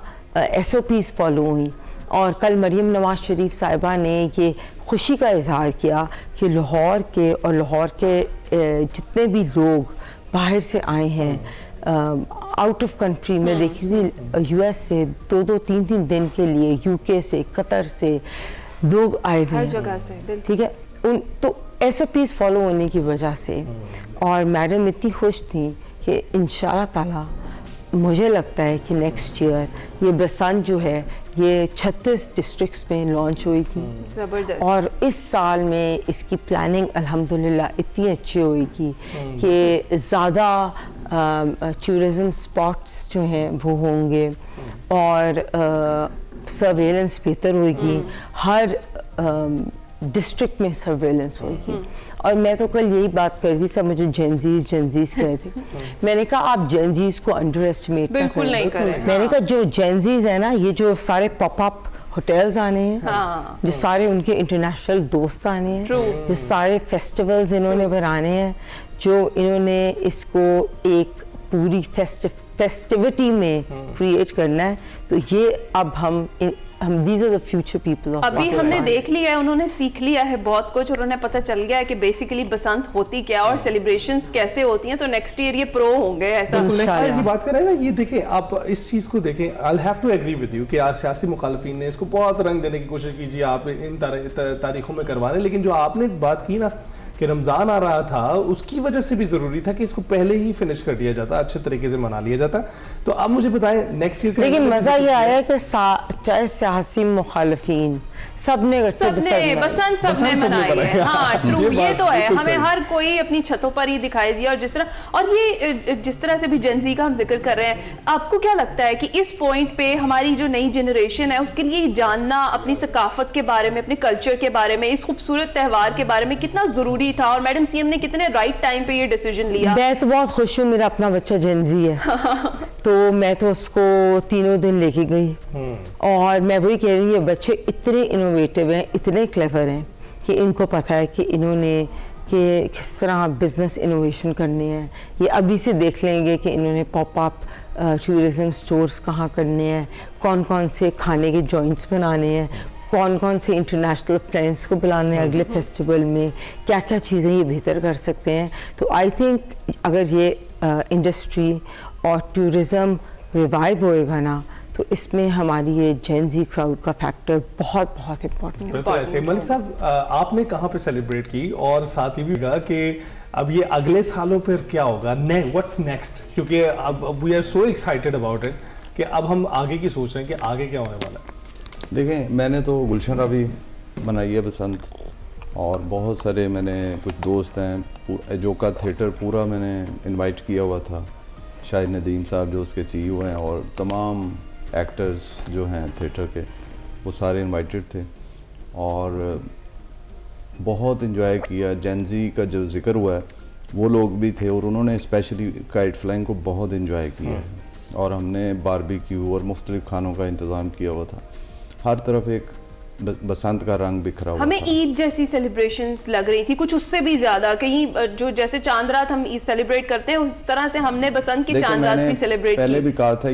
SOPs فالو ہوئیں. اور کل مریم نواز شریف صاحبہ نے یہ خوشی کا اظہار کیا کہ لاہور کے جتنے بھی لوگ باہر سے آئے ہیں آؤٹ آف کنٹری میں, دیکھی تھی US سے 2-3 دن کے لیے, UK سے, قطر سے لوگ آئے ہوئے ہر جگہ سے, ٹھیک ہے. تو SOPs فالو ہونے کی وجہ سے, اور میڈم اتنی خوش تھیں کہ انشاءاللہ تعالی مجھے لگتا ہے کہ نیکسٹ ایئر یہ بسنت جو ہے یہ 36 ڈسٹرکٹس میں لانچ ہوئے گی. زبردست. اور اس سال میں اس کی پلاننگ الحمدللہ اتنی اچھی ہوئے گی کہ زیادہ ٹورزم اسپاٹس جو ہیں وہ ہوں گے, اور سرویلنس بہتر ہوئے گی, ہر ڈسٹرکٹ میں سرویلنس ہوئے گی. اور میں تو کل یہی بات کر رہی تھی, سب مجھے جینزیز کہہ رہے تھے. میں نے کہا آپ جینزیز کو انڈر ایسٹیمیٹ بالکل نہیں کریں. میں نے کہا جو جینزیز ہیں نا, یہ جو سارے پاپ اپ ہوٹلز آنے ہیں, جو سارے ان کے انٹرنیشنل دوست آنے ہیں, جو سارے فیسٹیولز انہوں نے بنانے ہیں, جو انہوں نے اس کو ایک پوری فیسٹیوٹی میں کریٹ کرنا ہے, تو یہ اب ہم these are the future people of ابھی ہم نے دیکھ لیا ہے, انہوں نے سیکھ لیا ہے بہت کچھ, اور انہیں پتہ چل گیا ہے کہ بیسیکلی بسنت ہوتی کیا اور سیلیبریشنز کیسے ہوتی ہیں. تو نیکسٹ ایئر یہ پرو ہوں گے. ایسا نیکسٹ ایئر کی بات کریں نا, یہ دیکھیں آپ اس چیز کو دیکھیں, I'll have to agree with you کہ آج سیاسی مخالفین نے اس کو بہت رنگ دینے کی کوشش کی, جی آپ ان تاریخوں میں کروا رہے ہیں, لیکن جو آپ نے بات کی نا کہ رمضان آ رہا تھا, اس کی وجہ سے بھی ضروری تھا کہ اس کو پہلے ہی فنش کر دیا جاتا, اچھے طریقے سے منا لیا جاتا. تو اب مجھے بتائیں نیکسٹ ایئر. لیکن مزہ یہ آیا کہ چاہے سیاسی مخالفین سب نے بسنت سب نے منائی ہے. ہاں ٹرو, یہ تو ہے. ہمیں ہر کوئی اپنی چھتوں پر ہی دکھائی دیا. اور یہ جس طرح سے بھی جنزی کا ہم ذکر کر رہے ہیں, آپ کو کیا لگتا ہے کہ اس پوائنٹ پہ ہماری جو نئی جنریشن ہے اس کے لیے جاننا اپنی ثقافت کے بارے میں, اپنے کلچر کے بارے میں, اس خوبصورت تہوار کے بارے میں کتنا ضروری تھا, اور میڈم CM نے کتنے رائٹ ٹائم پہ یہ ڈیسیجن لیا؟ میں تو بہت خوش ہوں, میرا اپنا بچہ جنزی ہے تو میں تو اس کو 3 دن لے کے گئی, اور میں وہی کہہ رہی ہوں, یہ بچے اتنے انوویٹو ہیں, اتنے کلیور ہیں کہ ان کو پتہ ہے کہ انہوں نے کہ کس طرح بزنس انوویشن کرنے ہیں. یہ ابھی سے دیکھ لیں گے کہ انہوں نے پاپ اپ ٹورزم سٹورز کہاں کرنے ہیں, کون کون سے کھانے کے جوائنٹس بنانے ہیں, کون کون سے انٹرنیشنل فرینڈس کو بلانے ہیں اگلے فیسٹیول میں, کیا کیا چیزیں یہ بہتر کر سکتے ہیں. تو آئی تھنک اگر یہ انڈسٹری اور ٹورزم ریوائیو ہوئے گا نا, تو اس میں ہماری یہ جینزی کراؤڈ کا فیکٹر بہت بہت امپورٹنٹ ہے. ملک صاحب آپ نے کہاں پہ سیلیبریٹ کی, اور ساتھ ہی بھی کہا کہ اب یہ اگلے سالوں پہ کیا ہوگا, واٹس نیکسٹ, کیونکہ اب we are so excited about it کہ اب ہم آگے کی سوچ رہے ہیں کہ آگے کیا ہونے والا ہے. دیکھیں میں نے تو گلشن راوی بنائی ہے بسنت, اور بہت سارے میں نے کچھ دوست ہیں, ایجوکا تھیٹر پورا میں نے انوائٹ کیا ہوا تھا, شاہد ندیم صاحب جو اس کے CEO ہیں, اور تمام ایکٹرز جو ہیں تھیٹر کے وہ سارے انوائٹڈ تھے, اور بہت انجوائے کیا. جینزی کا جو ذکر ہوا ہے وہ لوگ بھی تھے, اور انہوں نے اسپیشلی کائٹ فلائنگ کو بہت انجوائے کیا ہے, اور ہم نے باربیکیو اور مختلف کھانوں کا انتظام کیا ہوا تھا. ہر طرف ایک बसंत का रंग बिखरा हुआ हमें था। ईद जैसी सेलिब्रेशंस लग रही थी, कुछ उससे भी ज्यादा, कहीं जो जैसे चांद रात हम ईद सेलिब्रेट करते हैं उस तरह से हमने बसंत की देखिए, चांद रात मैंने भी सेलिब्रेट पहले की। भी कहा था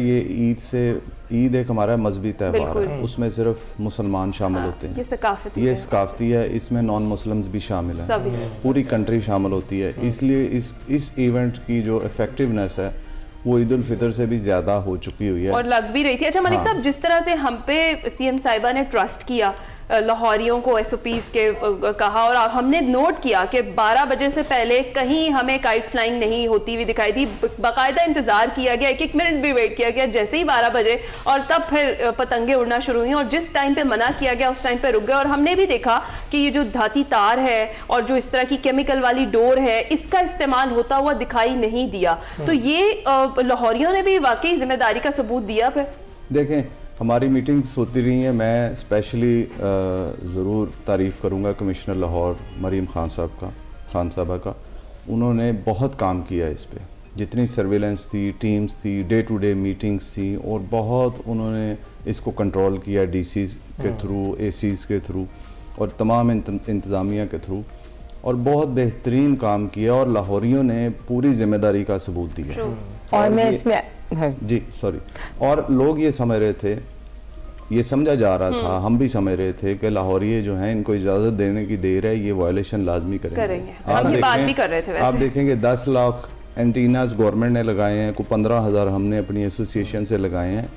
ईद एक हमारा मजहबी त्यौहार बिल्कुल। है, उसमें सिर्फ मुसलमान शामिल होते हैं, ये सकाफती ये है। सकाफती है, इसमें नॉन मुस्लिम्स भी शामिल सभी हैं, हैं। पूरी कंट्री शामिल होती है, इसलिए इस इवेंट की जो इफेक्टिवनेस है वो ईद उल फितर से भी ज़्यादा हो चुकी हुई है और लग भी रही थी। अच्छा मलिक हाँ। साहब, जिस तरह से हम पे सीएम साहिबा ने ट्रस्ट किया, लाहौरियों को एसओपीज के कहा, और हमने नोट किया कि 12 बजे से पहले कहीं हमें काइट फ्लाइंग नहीं होती हुई दिखाई दी, बाकायदा इंतजार किया गया, एक मिनट भी वेट किया गया, जैसे ही 12 बजे और तब फिर पतंगे उड़ना शुरू हुई, और जिस टाइम पे मना किया गया उस टाइम पे रुक गए। और हमने भी देखा कि ये जो धाती तार है और जो इस तरह की केमिकल वाली डोर है, इसका इस्तेमाल होता हुआ दिखाई नहीं दिया। तो ये लाहौरियों ने भी वाकई जिम्मेदारी का सबूत दिया। फिर देखें, हमारी मीटिंग्स होती रही हैं, मैं स्पेशली ज़रूर तारीफ़ करूँगा कमिश्नर लाहौर मरीम खान साहबा का, उन्होंने बहुत काम किया इस पे, जितनी सर्वेलेंस थी, टीम्स थी, डे टू डे मीटिंग्स थी, और बहुत उन्होंने इसको कंट्रोल किया डीसीज़ के थ्रू, एसीज़ के थ्रू और तमाम इंतज़ामिया के थ्रू, और बहुत बेहतरीन काम किया, और लाहौरियों ने पूरी जिम्मेदारी का सबूत दिया। और मैं इसमें जी सॉरी, और लोग ये समझ रहे थे, ये समझा जा रहा था, हम भी समझ रहे थे कि लाहौरिये जो हैं इनको इजाज़त देने की देर है, ये वायलेशन लाजमी करेंगे। हम ये बात भी कर रहे थे वैसे। आप देखेंगे 10 लाख एंटीनास गवर्नमेंट ने लगाए हैं, को 15,000 हमने अपनी एसोसिएशन से लगाए हैं,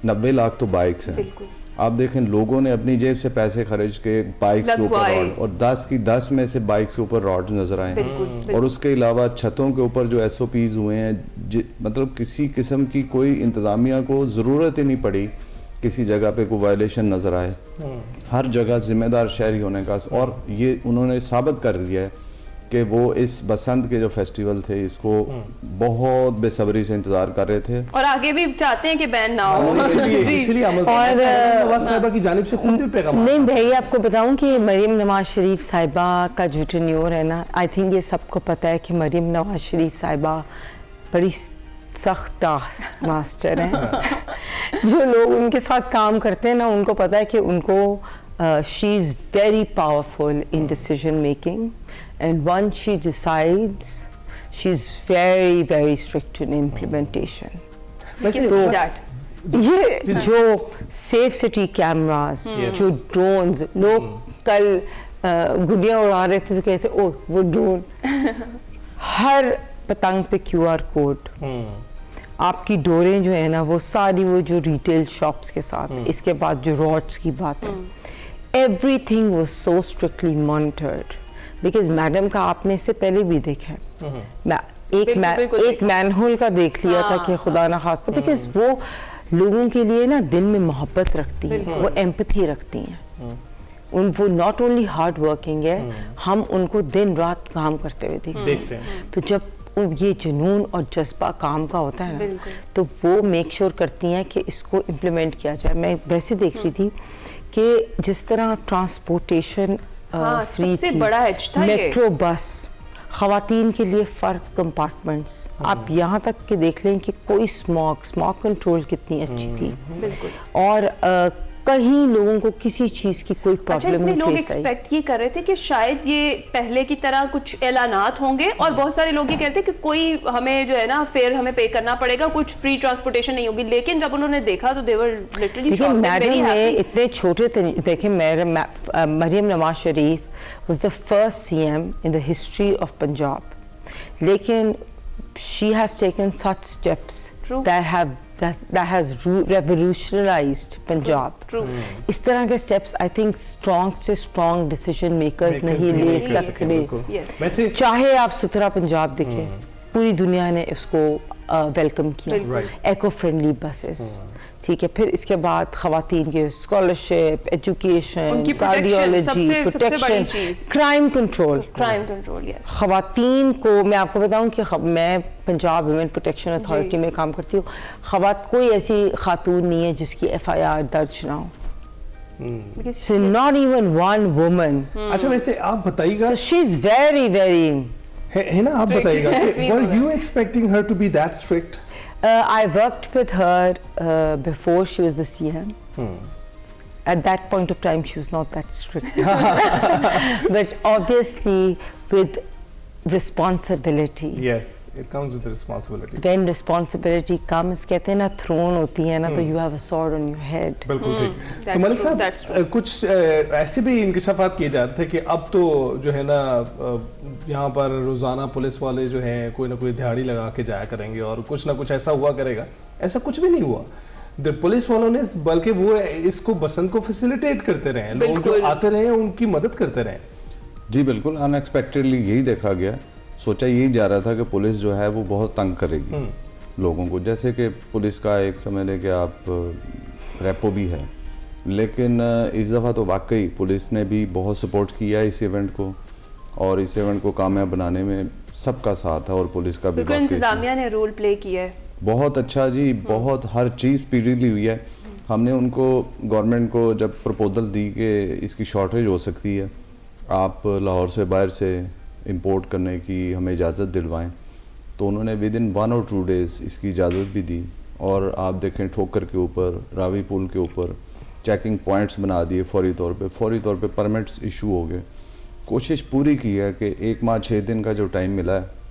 90 लाख तो बाइक्स हैं। आप देखें, लोगों ने अपनी जेब से पैसे खर्च के बाइक्स के ऊपर रॉड, और 10 की 10 में से बाइक्स के ऊपर रॉड नजर आए हैं, और उसके अलावा छतों के ऊपर जो एसओपीज हुए हैं, मतलब किसी किस्म की कोई इंतज़ामिया को ज़रूरत ही नहीं पड़ी किसी जगह पे कोई वायलेशन नज़र आए, हर जगह जिम्मेदार शहरी होने का, और ये उन्होंने साबित कर दिया है कि वो इस बसंत के जो फेस्टिवल थे इसको बहुत बेसब्री से इंतजार कर रहे थे, और आगे भी चाहते हैं कि बैन ना हो। इसलिए अमल नवाज साहिबा की जानिब से खुद भी पैगाम। नहीं भाई, आपको बताऊं कि मरीम नवाज शरीफ साहिबा का जो टेन्योर है ना, आई थिंक ये सबको पता है कि मरीम नवाज शरीफ साहिबा बड़ी सख्त टास्क मास्टर हैं। जो लोग उनके साथ काम करते हैं ना, उनको पता है कि उनको she is very powerful in decision making, and once she decides, she's very strict in implementation. ये जो सेफ सिटी कैमरास, जो ड्रोन्स, लोग कल गुड़ियाँ उड़ा रहे थे तो कहते ओ वो ड्रोन, हर पतंग पे QR कोड, आपकी डोरें जो है ना वो सारी वो जो रिटेल शॉप्स के साथ, इसके बाद जो रॉड्स की बात है, everything was so strictly monitored. Because madam का आपने इससे पहले भी देखा है, एक मैनहोल का देख लिया था कि खुदा ना खास्ता, बिकॉज वो लोगों के लिए ना दिल में मोहब्बत रखती हैं, वो एम्पैथी रखती हैं, वो नॉट ओनली हार्ड वर्किंग है, हम उनको दिन रात काम करते हुए देखते हैं। तो जब ये जुनून और जज्बा काम का होता है ना, तो वो मेक श्योर करती हैं कि इसको इम्प्लीमेंट किया जाए। मैं वैसे देख रही थी कि जिस तरह ट्रांसपोर्टेशन सबसे बड़ा है मेट्रो बस, खवातीन के लिए फर्क कंपार्टमेंट्स, आप यहाँ तक कि देख लें कि कोई स्मॉग कंट्रोल कितनी अच्छी थी, और कहीं लोगों को किसी चीज की कोई प्रॉब्लम नहीं। लोग एक्सपेक्ट ये कर रहे थे कि शायद ये पहले की तरह कुछ ऐलानात होंगे, और बहुत सारे लोग ये कहते हैं कि कोई हमें जो है ना फेयर हमें पे करना पड़ेगा, कुछ फ्री ट्रांसपोर्टेशन नहीं होगी, लेकिन जब उन्होंने देखा तो they were literally shocked. Madam ने इतने छोटे देखें, Maryam Nawaz Sharif was the first CM in the history of Punjab, लेकिन she has taken such steps that has revolutionized Punjab. True. इस तरह के steps I think strong से strong decision makers नहीं ले सकते। चाहे आप सुथरा पंजाब देखें, पूरी दुनिया ने इसको वेलकम किया, eco friendly buses, ठीक है, फिर इसके बाद खवातीन के scholarship, education, cardiology, protection, crime control, खवातीन को मैं आपको बताऊं कि मैं पंजाब वुमेन प्रोटेक्शन अथॉरिटी में काम करती हूँ, कोई ऐसी खातून नहीं है जिसकी FIR दर्ज ना हो, so not even one woman। अच्छा वैसे आप बताइएगा, so she is very है ना, आप बताइएगा, were you expecting her to be that strict? I worked with her before she was the CM, at that point of time she was not that strict. But obviously with responsibility. Yes, it comes with responsibility. When responsibility comes, कहते हैं ना throne होती है ना, तो you have a sword on your head. बिल्कुल ठीक। That's तो मलिक true, that's साहब true. कुछ ऐसे भी इंकशाफात किए जाते थे कि अब तो जो है ना यहाँ पर रोजाना पुलिस वाले जो हैं कोई ना कोई दिहाड़ी लगा के जाया करेंगे और कुछ ना कुछ ऐसा हुआ करेगा, ऐसा कुछ भी नहीं हुआ। पुलिस वालों ने बल्कि वो इसको बसंत को फैसिलिटेट करते रहे, लोग जो आते रहे उनकी मदद करते रहे। जी बिल्कुल, अनएक्सपेक्टेडली यही देखा गया। सोचा यही जा रहा था कि पुलिस जो है वो बहुत तंग करेगी लोगों को, जैसे कि पुलिस का एक समझ लें कि आप रेपो भी है, लेकिन इस दफ़ा तो वाकई पुलिस ने भी बहुत सपोर्ट किया इस इवेंट को और इस इवेंट को कामयाब बनाने में सबका साथ है और पुलिस का भी इंतजामिया ने रोल प्ले किया है बहुत अच्छा जी, बहुत हर चीज़ स्पीडली हुई है। हमने उनको गवर्नमेंट को जब प्रपोजल दी कि इसकी शॉर्टेज हो सकती है, आप लाहौर से बाहर से इंपोर्ट करने की हमें इजाज़त दिलवाएं, तो उन्होंने विद इन 1 और 2 डेज़ इसकी इजाज़त भी दी। और आप देखें ठोकर के ऊपर, रावी पुल के ऊपर चेकिंग पॉइंट्स बना दिए फौरी तौर पे परमिट्स इशू हो गए। कोशिश पूरी की है कि 1 माह 6 दिन का जो टाइम मिला है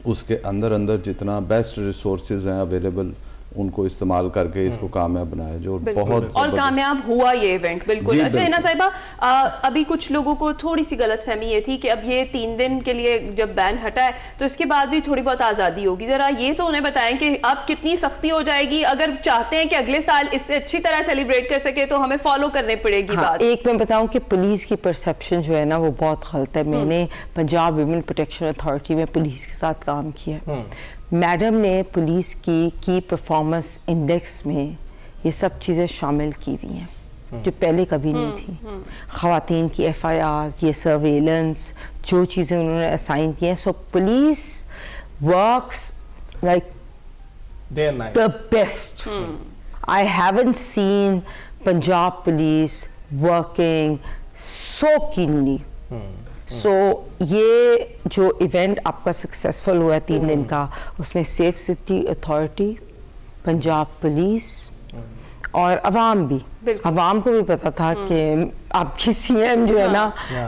उसके अंदर जितना बेस्ट रिसोर्सेज हैं अवेलेबल उनको इस्तेमाल करके इसको कामयाब बनाया जो बहुत और कामयाब हुआ ये इवेंट। बिल्कुल। अच्छा हिना साहिबा, अभी कुछ लोगों को थोड़ी सी गलतफहमी ये थी कि अब ये 3 दिन के लिए जब बैन हटा है तो इसके बाद भी थोड़ी बहुत आज़ादी होगी, ज़रा ये तो उन्हें बताएं कि अब कितनी सख्ती हो जाएगी, अगर चाहते हैं कि अगले साल इससे अच्छी तरह सेलिब्रेट कर सके तो हमें फॉलो करने पड़ेगी। बात एक मैं बताऊं कि पुलिस की परसेप्शन जो है ना वो बहुत गलत है। मैंने पंजाब वुमेन प्रोटेक्शन अथॉरिटी में पुलिस के साथ काम किया। मैडम ने पुलिस की परफॉर्मेंस इंडेक्स में ये सब चीज़ें शामिल की हुई हैं जो पहले कभी नहीं थी। ख़वातीन की FIRs, ये सर्वेलेंस, जो चीज़ें उन्होंने असाइन की हैं, so police works like the best. I haven't seen Punjab police working so keenly. So ये जो इवेंट आपका सक्सेसफुल हुआ है 3 दिन का, उसमें safe city authority, Punjab police और अवाम भी, अवाम को भी पता था कि आपकी CM जो है ना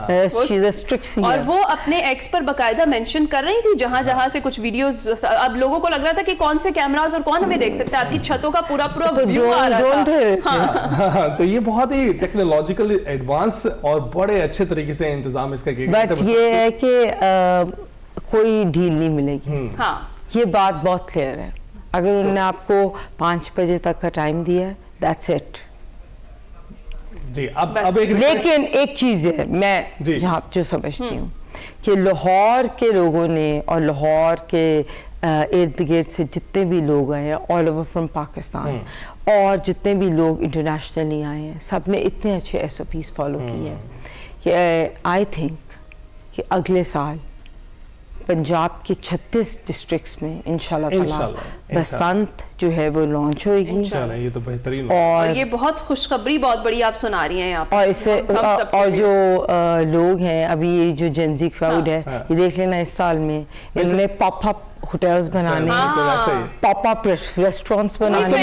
she is a strict CM, और वो अपने एक्स पर बकायदा मेंशन कर रही थी जहां से कुछ वीडियोस। अब लोगों को लग रहा था कि कौन से कैमरास और कौन हमें देख सकता है, आपकी छतों का पूरा व्यू आ रहा था। तो ये बहुत ही टेक्नोलॉजिकल एडवांस और बड़े अच्छे तरीके से इंतजाम इसका किया गया। बट ये है कि कोई ढील नहीं मिलेगी। हाँ, ये बात बहुत क्लियर है। अगर उन्होंने आपको 5 बजे तक का टाइम दिया है, दैट्स इट जी। अब एक लेकिन एक चीज़ है मैं यहाँ जो समझती हूँ कि लाहौर के लोगों ने और लाहौर के इर्द गिर्द से जितने भी लोग आए हैं ऑल ओवर फ्रॉम पाकिस्तान और जितने भी लोग इंटरनेशनली आए हैं, सब ने इतने अच्छे SOPs फॉलो किए हैं कि आई थिंक कि अगले साल पंजाब के 36 डिस्ट्रिक्ट्स में इंशाल्लाह बसंत जो है वो लॉन्च होगी। ये तो बेहतरीन और ये बहुत खुशखबरी बहुत बड़ी आप सुना रही हैं यहाँ पर। और इससे और जो लोग हैं अभी ये जो जेनजी क्राउड है, ये देख लेना इस साल में इन्होंने पॉपअप होटल्स बनाने, पॉपअप रेस्टोरेंट्स बनाने,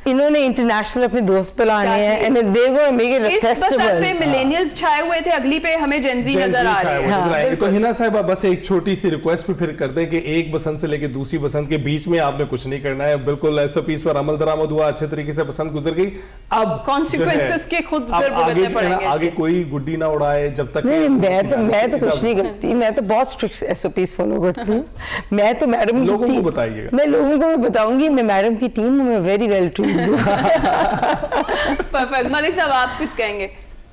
इन्होंने इंटरनेशनल अपने दोस्त बुलाने हैं and they gonna make it a festival. पे मिलेनियल्स छाए हुए थे, अगली पे हमें जेनजी नजर आ रहे हैं। तो हिना साहिबा बस एक छोटी सी रिक्वेस्ट भी फिर करते हैं कि एक बसंत से लेके दूसरी बसंत के बीच में आपने कुछ नहीं करना है, बिल्कुल SOPs पर अमल दरामद हुआ, अच्छे तरीके से बसंत गुजर गई। अब कॉन्सिक्वेंसेस के खुद फिर भुगतने पड़ेंगे। आगे कोई गुड्डी ना उड़ाए जब तक। नहीं, मैं तो कुछ नहीं करती, मैं तो बहुत स्ट्रिक्ट SOPs फॉलो करती हूँ। मैं तो मैडम लोगों को बताइएगा, मैं लोगों को भी बताऊंगी, मैं मैडम की टीम में वेरी वेल ट्रेन्ड हूँ। परफेक्ट। मलिक साहब आप कुछ कहेंगे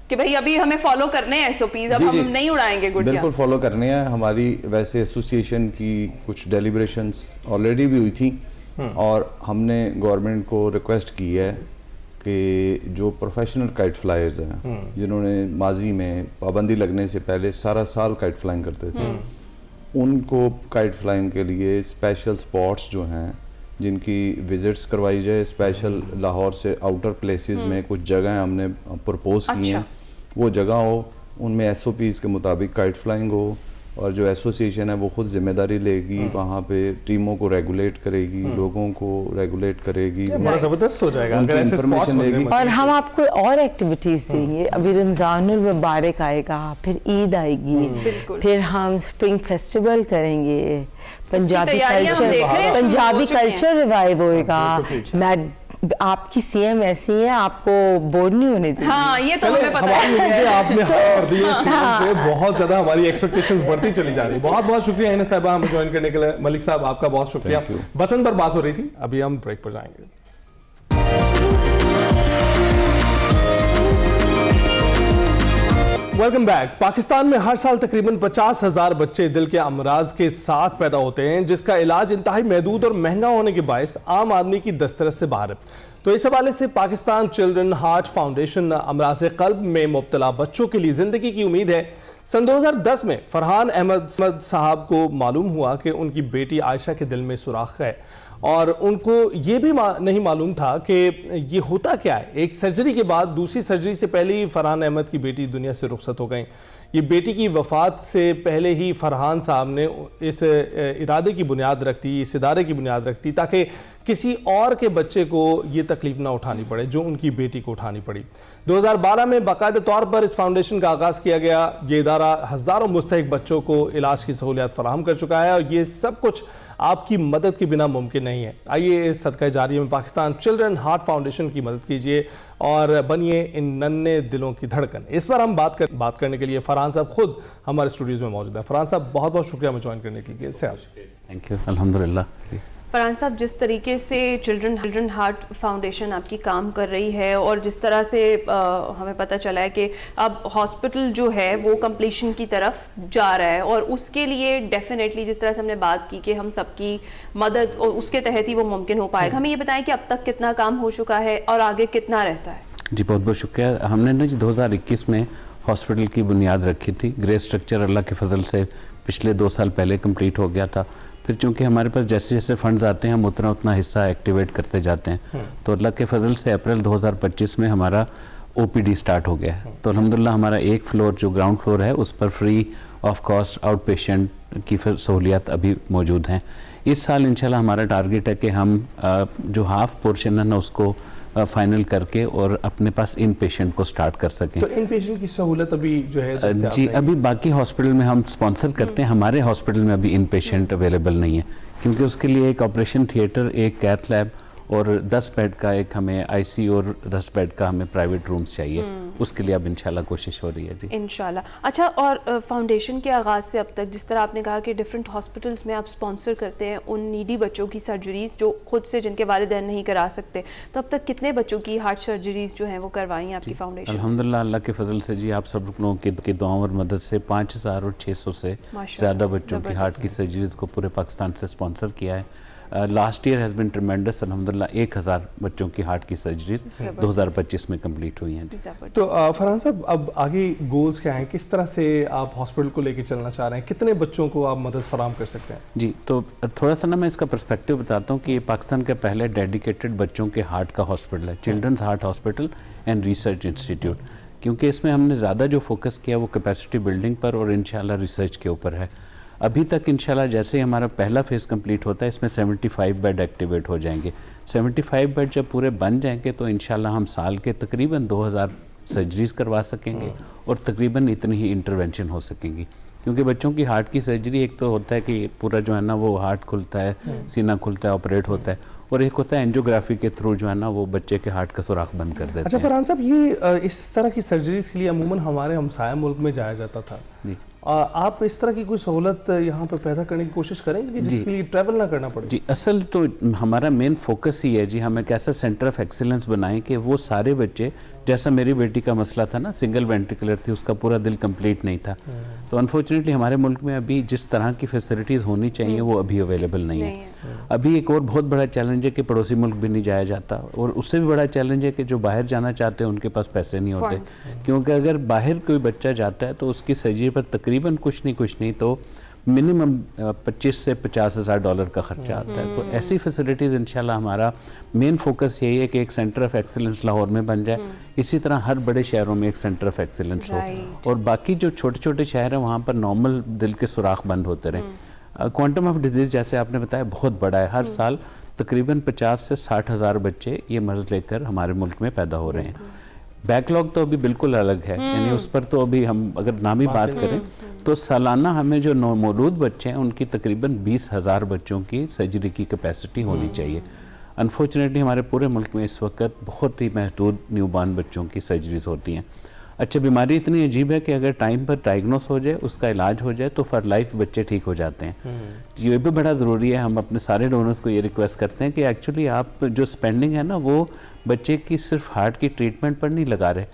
कि भाई अभी हमें फॉलो करने हैं SOPs, अब हम नहीं उड़ाएंगे गुड्डियां? बिल्कुल फॉलो करने हैं। हमारी वैसे एसोसिएशन की कुछ डेलिब्रेशंस ऑलरेडी भी हुई थी और हमने गवर्नमेंट को रिक्वेस्ट की है कि जो प्रोफेशनल काइट फ्लायर्स हैं जिन्होंने माजी में पाबंदी लगने से पहले सारा साल काइट फ्लाइंग करते थे, उनको काइट फ्लाइंग के लिए स्पेशल स्पॉट्स जो हैं जिनकी विजिट्स करवाई जाए। स्पेशल लाहौर से आउटर प्लेसेस में कुछ जगह हमने प्रपोज की हैं, वो जगह हो, उनमें SOPs के मुताबिक काइट फ्लाइंग हो, اور جو ایسوسیشن ہے وہ خود ذمہ داری لے گی, وہاں پہ ٹیموں کو ریگولیٹ کرے گی, لوگوں کو ریگولیٹ کرے گی, بڑا زبردست ہو جائے گا ان کی انفارمیشن لے گی. اور ہم آپ کو اور ایکٹیویٹیز دیں گے. ابھی رمضان المبارک آئے گا, پھر عید آئے گی, پھر ہم اسپرنگ فیسٹیول کریں گے, پنجابی کلچر ریوائیو ہوئے گا. میں آپ کی سی ایم ایسی ہیں, آپ کو بور نہیں ہونے دیں. ہاں یہ تو ہمیں پتہ ہے. آپ نے ہار دیے سی ایم سے, بہت زیادہ ہماری ایکسپیکٹیشنز بڑھتی چلی جا رہی. بہت بہت شکریہ ہنا صاحبہ ہمیں جوائن کرنے کے لیے. ملک صاحب آپ کا بہت شکریہ. بسنت پر بات ہو رہی تھی, ابھی ہم بریک پر جائیں گے. Welcome back. پاکستان میں ہر سال تقریباً 50,000 بچے دل کے امراض کے ساتھ پیدا ہوتے ہیں, جس کا علاج انتہائی محدود اور مہنگا ہونے کے باعث عام آدمی کی دسترس سے باہر ہے. تو اس حوالے سے پاکستان چلڈرن ہارٹ فاؤنڈیشن امراض قلب میں مبتلا بچوں کے لیے زندگی کی امید ہے. سن 2010 میں فرحان احمد صاحب کو معلوم ہوا کہ ان کی بیٹی عائشہ کے دل میں سوراخ ہے, اور ان کو یہ بھی نہیں معلوم تھا کہ یہ ہوتا کیا ہے. ایک سرجری کے بعد دوسری سرجری سے پہلے ہی فرحان احمد کی بیٹی دنیا سے رخصت ہو گئیں. یہ بیٹی کی وفات سے پہلے ہی فرحان صاحب نے اس ارادے کی بنیاد رکھتی, اس ادارے کی بنیاد رکھتی, تاکہ کسی اور کے بچے کو یہ تکلیف نہ اٹھانی پڑے جو ان کی بیٹی کو اٹھانی پڑی. 2012 میں باقاعدہ طور پر اس فاؤنڈیشن کا آغاز کیا گیا. یہ ادارہ ہزاروں مستحق بچوں کو علاج کی سہولیات فراہم کر چکا ہے, اور یہ سب کچھ آپ کی مدد کے بنا ممکن نہیں ہے. آئیے اس صدقہ جاریہ میں پاکستان چلڈرن ہارٹ فاؤنڈیشن کی مدد کیجیے اور بنیے ان ننھے دلوں کی دھڑکن. اس پر ہم بات کرنے کے لیے فرحان صاحب خود ہمارے اسٹوڈیوز میں موجود ہیں. فرحان صاحب بہت بہت شکریہ ہمیں جوائن کرنے کے لیے. Thank you. الحمدللہ. فرحان صاحب, جس طریقے سے چلڈرن ہارٹ فاؤنڈیشن آپ کی کام کر رہی ہے, اور جس طرح سے ہمیں پتہ چلا ہے کہ اب ہاسپٹل جو ہے وہ کمپلیشن کی طرف جا رہا ہے, اور اس کے لیے ڈیفینیٹلی جس طرح سے ہم نے بات کی کہ ہم سب کی مدد اور اس کے تحت ہی وہ ممکن ہو پائے گا. ہمیں یہ بتائیں کہ اب تک کتنا کام ہو چکا ہے اور آگے کتنا رہتا ہے؟ جی بہت بہت شکریہ. ہم نے 2021 میں ہاسپٹل کی بنیاد رکھی تھی. گرے اسٹرکچر اللہ کے فضل سے پچھلے 2 سال پہلے کمپلیٹ ہو گیا تھا. پھر چونکہ ہمارے پاس جیسے جیسے فنڈز آتے ہیں ہم اتنا حصہ ایکٹیویٹ کرتے جاتے ہیں. تو اللہ کے فضل سے اپریل 2025 میں ہمارا OPD سٹارٹ ہو گیا ہے. تو الحمدللہ ہمارا ایک فلور جو گراؤنڈ فلور ہے اس پر free of cost outpatient کی سہولیات ابھی موجود ہیں. اس سال انشاءاللہ ہمارا ٹارگیٹ ہے کہ ہم جو ہاف پورشن ہے نا اس کو فائنل کر کے اور اپنے پاس ان پیشنٹ کو سٹارٹ کر سکیں. تو ان پیشنٹ کی سہولت ابھی جو ہے جی ابھی باقی ہاسپٹل میں ہم سپانسر کرتے ہیں. ہمارے ہاسپٹل میں ابھی ان پیشنٹ اویلیبل نہیں ہے, کیونکہ اس کے لیے ایک آپریشن تھیٹر, ایک کیتھ لیب اور 10 بیڈ کا ایک ہمیں ICU اور 10 بیڈ کا ہمیں پرائیویٹ رومز چاہیے. اس کے لیے اب انشاءاللہ کوشش ہو رہی ہے. جی انشاءاللہ. اچھا, اور فاؤنڈیشن کے آغاز سے اب تک جس طرح آپ نے کہا کہ ڈیفرنٹ ہاسپٹلس میں آپ سپانسر کرتے ہیں ان نیڈی بچوں کی سرجریز جو خود سے جن کے والدین نہیں کرا سکتے, تو اب تک کتنے بچوں کی ہارٹ سرجریز جو ہیں وہ کروائی ہیں آپ کی فاؤنڈیشن؟ الحمدللہ اللہ کے فضل سے جی آپ سب لوگوں کی دعاؤں اور مدد سے 5600 سے زیادہ بچوں کی ہارٹ کی سرجریز کو پورے پاکستان سے سپانسر کیا ہے. Last year has been tremendous. الحمدللہ 1000 بچوں کی ہارٹ کی سرجریز 2025 میں کمپلیٹ ہوئی ہیں. تو فرحان صاحب اب آگے گولز کیا ہیں, کس طرح سے آپ ہاسپٹل کو لے کے چلنا چاہ رہے ہیں, کتنے بچوں کو آپ مدد فراہم کر سکتے ہیں؟ جی تو تھوڑا سا نا میں اس کا پرسپیکٹیو بتاتا ہوں کہ یہ پاکستان کا پہلے ڈیڈیکیٹڈ بچوں کے ہارٹ کا ہاسپٹل ہے, children's heart hospital and research institute. کیونکہ اس میں ہم نے زیادہ جو فوکس کیا وہ کیپیسٹی بلڈنگ پر اور انشاءاللہ ریسرچ کے اوپر ہے. ابھی تک انشاءاللہ جیسے ہی ہمارا پہلا فیز کمپلیٹ ہوتا ہے اس میں 75 بیڈ ایکٹیویٹ ہو جائیں گے. 75 بیڈ جب پورے بن جائیں گے تو انشاءاللہ ہم سال کے تقریباً 2000 سرجریز کروا سکیں گے اور تقریباً اتنی ہی انٹرونشن ہو سکیں گی. کیونکہ بچوں کی ہارٹ کی سرجری ایک تو ہوتا ہے کہ پورا جو ہے نا وہ ہارٹ کھلتا ہے, سینہ کھلتا ہے, آپریٹ ہوتا ہے, اور ایک ہوتا ہے اینجیوگرافی کے تھرو جو ہے نا وہ بچے کے ہارٹ کا سوراخ بند کر دیتے ہیں. اچھا فرحان صاحب, یہ اس طرح کی سرجریز کے لیے عموماً ہمارے ہمسایہ ملک میں جایا جاتا تھا. آپ اس طرح کی کوئی سہولت یہاں پہ پیدا کرنے کی کوشش کریں گے جس کے لیے ٹریول نہ کرنا پڑے؟ جی اصل تو ہمارا مین فوکس ہی ہے جی ہم ایک ایسا سینٹر آف ایکسیلنس بنائیں کہ وہ سارے بچے, جیسا میری بیٹی کا مسئلہ تھا نا, سنگل وینٹریکولر تھی, اس کا پورا دل کمپلیٹ نہیں تھا. تو انفارچونیٹلی ہمارے ملک میں ابھی جس طرح کی فیسلٹیز ہونی چاہیے وہ ابھی اویلیبل نہیں ہے. ابھی ایک اور بہت بڑا چیلنج ہے کہ پڑوسی ملک بھی نہیں جایا جاتا, اور اس سے بھی بڑا چیلنج ہے کہ جو باہر جانا چاہتے ہیں ان کے پاس پیسے نہیں ہوتے. کیونکہ اگر باہر کوئی بچہ جاتا ہے تو اس کی سرجری پر تقریباً کچھ نہیں تو मिनिमम 25 से 50,000 डॉलर का खर्चा आता है। तो ऐसी फैसिलिटीज़ इंशाल्लाह हमारा मेन फोकस यही है कि एक सेंटर ऑफ एक्सीलेंस लाहौर में बन जाए, इसी तरह हर बड़े शहरों में एक सेंटर ऑफ एक्सीलेंस हो, और बाकी जो छोटे छोटे शहर हैं वहाँ पर नॉर्मल दिल के सुराख बंद होते रहें। क्वांटम ऑफ डिजीज़ जैसे आपने बताया बहुत बड़ा है, हर साल तकरीबन 50 से 60,000 बच्चे ये मर्ज़ लेकर हमारे मुल्क में पैदा हो रहे हैं। बैकलॉग तो अभी बिल्कुल अलग है, यानी उस पर तो अभी हम अगर नामी बात करें तो सालाना हमें जो मौजूद बच्चे हैं उनकी तकरीबन 20,000 बच्चों की सर्जरी की कैपेसिटी होनी चाहिए। अनफॉर्चुनेटली हमारे पूरे मुल्क में इस वक्त बहुत ही महदूद न्यूबॉर्न बच्चों की सर्जरीज होती हैं। अच्छा, बीमारी इतनी अजीब है कि अगर टाइम पर डायग्नोस हो जाए, उसका इलाज हो जाए तो फॉर लाइफ बच्चे ठीक हो जाते हैं। ये भी बड़ा ज़रूरी है, हम अपने सारे डोनर्स को ये रिक्वेस्ट करते हैं कि एक्चुअली आप जो स्पेंडिंग है ना वो बच्चे की सिर्फ हार्ट की ट्रीटमेंट पर नहीं लगा रहे,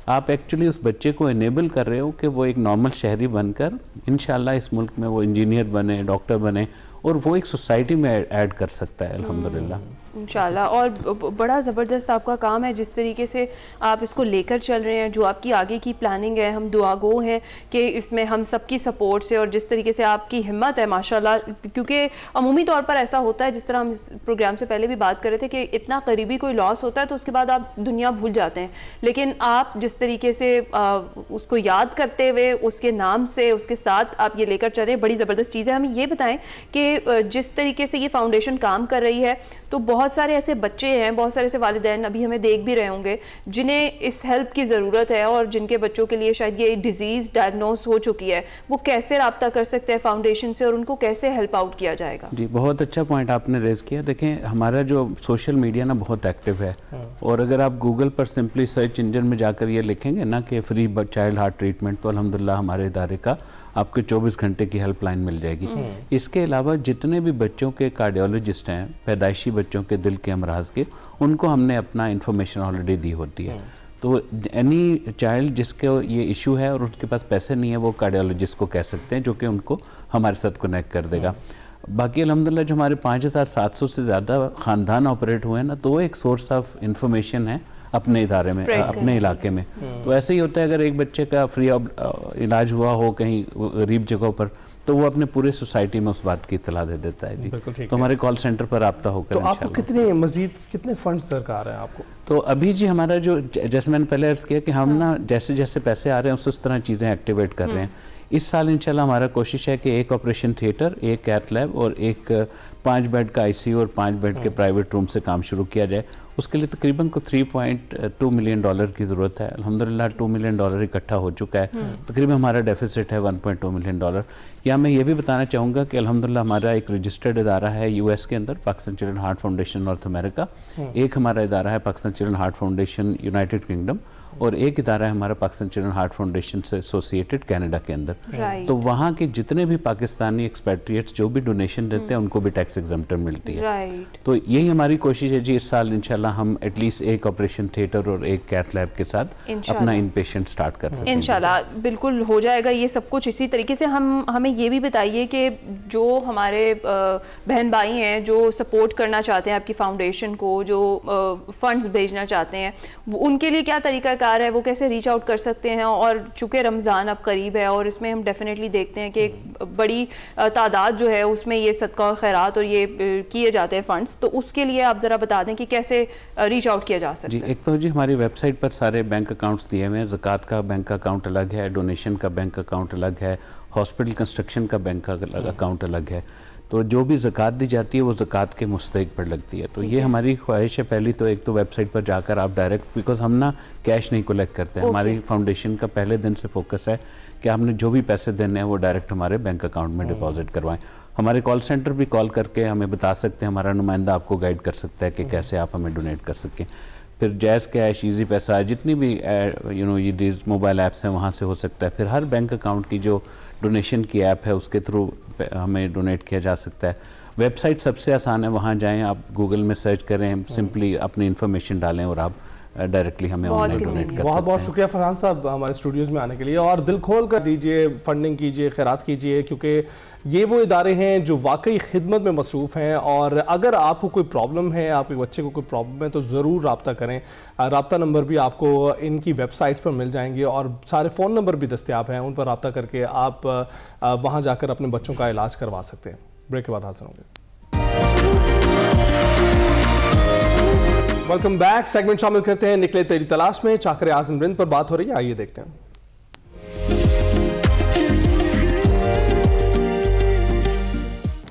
आप एक्चुअली उस बच्चे को इनेबल कर रहे हो कि वो एक नॉर्मल शहरी बनकर इंशाल्लाह इस मुल्क में वो इंजीनियर बने, डॉक्टर बने, और वो एक सोसाइटी में ऐड कर सकता है अल्हम्दुलिल्लाह इंशाल्लाह। और बड़ा ज़बरदस्त आपका काम है, जिस तरीके से आप इसको लेकर चल रहे हैं, जो आपकी आगे की प्लानिंग है, हम दुआगो हैं कि इसमें हम सबकी सपोर्ट से, और जिस तरीके से आपकी हिम्मत है माशाल्लाह, क्योंकि अमूमी तौर पर ऐसा होता है, जिस तरह हम इस प्रोग्राम से पहले भी बात कर रहे थे कि इतना करीबी कोई लॉस होता है तो उसके बाद आप दुनिया भूल जाते हैं, लेकिन आप जिस तरीके से उसको याद करते हुए उसके नाम से उसके साथ आप ये लेकर चले, बड़ी ज़बरदस्त चीज़ है। हमें ये बताएं कि जिस तरीके से ये फाउंडेशन काम कर रही है तो बहुत सारे ऐसे बच्चे हैं, बहुत सारे ऐसे वालिदैन अभी हमें देख भी रहे होंगे जिन्हें इस हेल्प की ज़रूरत है, और जिनके बच्चों के लिए शायद ये डिजीज़ डायग्नोस हो चुकी है, वो कैसे रब्ता कर सकते हैं फाउंडेशन से और उनको कैसे हेल्प आउट किया जाएगा? जी, बहुत अच्छा पॉइंट आपने रेज़ किया। देखें, हमारा जो सोशल मीडिया ना बहुत एक्टिव है, और अगर आप गूगल पर सिंपली सर्च इंजन में जाकर ये लिखेंगे ना कि फ्री चाइल्ड हार्ट ट्रीटमेंट, तो अल्हम्दुलिल्लाह हमारे इदारे का आपको 24 घंटे की हेल्पलाइन मिल जाएगी। इसके अलावा जितने भी बच्चों के कार्डियोलॉजिस्ट हैं, पैदाइशी बच्चों के दिल के अमराज के, उनको हमने अपना इंफॉर्मेशन ऑलरेडी दी होती है। तो एनी चाइल्ड जिसके ये इशू है और उनके पास पैसे नहीं है, वो कार्डियोलॉजिस्ट को कह सकते हैं, जो कि उनको हमारे साथ कनेक्ट कर देगा। बाकी अल्हम्दुलिल्लाह जो हमारे 5,700 से ज़्यादा ख़ानदान ऑपरेट हुए हैं ना, तो वो एक सोर्स ऑफ इंफॉर्मेशन है अपने इदारे में, अपने इलाके में। तो ऐसे ही होता है, अगर एक बच्चे का फ्री इलाज हुआ हो कहीं गरीब जगहों पर, तो वो अपने पूरे सोसाइटी में उस बात की इत्तला दे देता है जी। तो हमारे कॉल सेंटर पर रब्ता होकर। तो आपको कितने फंड्स दरकार है आपको? तो अभी जी हमारा जो, जैसे मैंने पहले अर्ज़ किया कि हम ना जैसे जैसे पैसे आ रहे हैं उस तरह चीज़ें एक्टिवेट कर रहे हैं। इस साल इंशाल्लाह हमारा कोशिश है कि एक ऑपरेशन थिएटर, एक कैथ लैब और एक 5 बेड का आईसीयू और 5 बेड के प्राइवेट रूम से काम शुरू किया जाए। उसके लिए तकरीबन को $3.2 मिलियन की ज़रूरत है। अल्हम्दुलिल्लाह $2 मिलियन इकट्ठा हो चुका है। तकरीबन हमारा डेफिसिट है $1.2 मिलियन। या मैं ये भी बताना चाहूँगा कि अल्हम्दुलिल्लाह हमारा एक रजिस्टर्ड इदारा है यूएस के अंदर, Pakistan children heart foundation north America. एक हमारा इदारा है Pakistan children heart foundation United kingdom, और एक इदारा है हमारा पाकिस्तान चिल्ड्रन हार्ट फाउंडेशन से एसोसिएटेड कनाडा के अंदर। तो वहाँ के जितने भी पाकिस्तानी एक्सपेट्रिएट्स जो भी डोनेशन देते हैं उनको भी टैक्स एग्जम्प्शन मिलती है। तो यही हमारी कोशिश है जी, इस साल इंशाल्लाह हम एटलीस्ट एक ऑपरेशन थिएटर और एक कैथ लैब के साथ अपना इन पेशेंट स्टार्ट कर सकते हैं। इंशाल्लाह बिल्कुल हो जाएगा ये सब कुछ। इसी तरीके से हमें ये भी बताइए कि जो हमारे बहन भाई हैं जो सपोर्ट करना चाहते हैं आपकी फाउंडेशन को, जो फंड्स भेजना चाहते हैं, उनके लिए क्या तरीका कार है, वो कैसे रीच आउट कर सकते हैं? और चूंकि रमज़ान अब करीब है और इसमें हम डेफिनेटली देखते हैं कि एक बड़ी तादाद जो है उसमें ये सदका और खैरात और ये किए जाते हैं फंड्स, तो उसके लिए आप ज़रा बता दें कि कैसे रीच आउट किया जा सकता है। जी, एक तो जी हमारी वेबसाइट पर सारे बैंक अकाउंट्स दिए हुए हैं। ज़कात का बैंक अकाउंट अलग है, डोनेशन का बैंक अकाउंट अलग है, हॉस्पिटल कंस्ट्रक्शन का बैंक अकाउंट अलग है। तो जो भी ज़कात दी जाती है वो ज़कात के मुस्तहिक पर लगती है। तो ये हमारी ख्वाहिश है पहली तो, एक तो वेबसाइट पर जाकर आप डायरेक्ट, बिकॉज हम ना कैश नहीं कलेक्ट करते। हमारी फाउंडेशन का पहले दिन से फोकस है कि हमने जो भी पैसे देने हैं वो डायरेक्ट हमारे बैंक अकाउंट में डिपॉजिट करवाएं। हमारे कॉल सेंटर भी कॉल करके हमें बता सकते हैं, हमारा नुमाइंदा आपको गाइड कर सकता है कि कैसे आप हमें डोनेट कर सकें। फिर जैज़ कैश, ईजी पैसा, जितनी भी ये मोबाइल ऐप्स हैं वहाँ से हो सकता है। फिर हर बैंक अकाउंट की जो डोनेशन की ऐप है उसके थ्रू हमें डोनेट किया जा सकता है। वेबसाइट सबसे आसान है, वहाँ जाएं, आप गूगल में सर्च करें, सिंपली अपनी इन्फॉर्मेशन डालें और आप डायरेक्टली हमें ऑनलाइन डोनेट कर सकते हैं। बहुत बहुत शुक्रिया फरहान साहब हमारे स्टूडियोज़ में आने के लिए, और दिल खोल कर दीजिए, फंडिंग कीजिए, खैरात कीजिए, क्योंकि ये वो इदारे हैं जो वाकई खिदमत में मसरूफ़ हैं। और अगर आपको कोई प्रॉब्लम है, आपके बच्चे को कोई प्रॉब्लम है, तो ज़रूर रब्ता करें। रब्ता नंबर भी आपको इनकी वेबसाइट्स पर मिल जाएंगे और सारे फ़ोन नंबर भी दस्तयाब हैं, उन पर रब्ता करके आप वहाँ जाकर अपने बच्चों का इलाज करवा सकते हैं। ब्रेक के बाद हाजिर होंगे। Welcome back. सेगमेंट शामिल करते हैं निकले तेरी तलाश में। चाकर आजम रिंद पर बात हो रही है, आइए देखते हैं।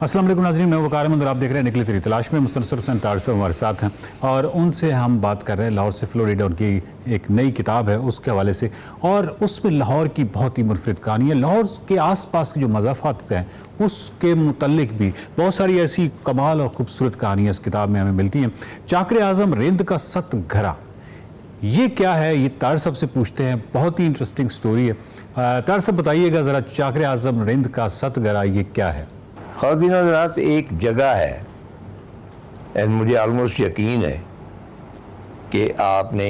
अस्सलाम वालेकुम नाज़रीन, मैं वकार अहमद और आप देख रहे हैं निकली तेरी तलाश में। मुस्तनसर हुसैन तारसब हमारे साथ हैं और उनसे हम बात कर रहे हैं लाहौर से फ्लोरिडा, उनकी एक नई किताब है उसके हवाले से, और उसमें लाहौर की बहुत ही मुनफरिद कहानी है। लाहौर के आसपास की जो मज़ाफ़ात हैं उसके मुतल्लिक भी बहुत सारी ऐसी कमाल और खूबसूरत कहानियाँ इस किताब में हमें मिलती हैं। चाकर आज़म रिंद का सत घरा, ये क्या है, ये तार साहब से पूछते हैं। बहुत ही इंटरेस्टिंग स्टोरी है। तार साहब बताइएगा ज़रा, चाकर आज़म रिंद का सत घरा ये क्या है? ख़वातीन हज़रात, एक जगह है एंड मुझे ऑलमोस्ट यकीन है कि आपने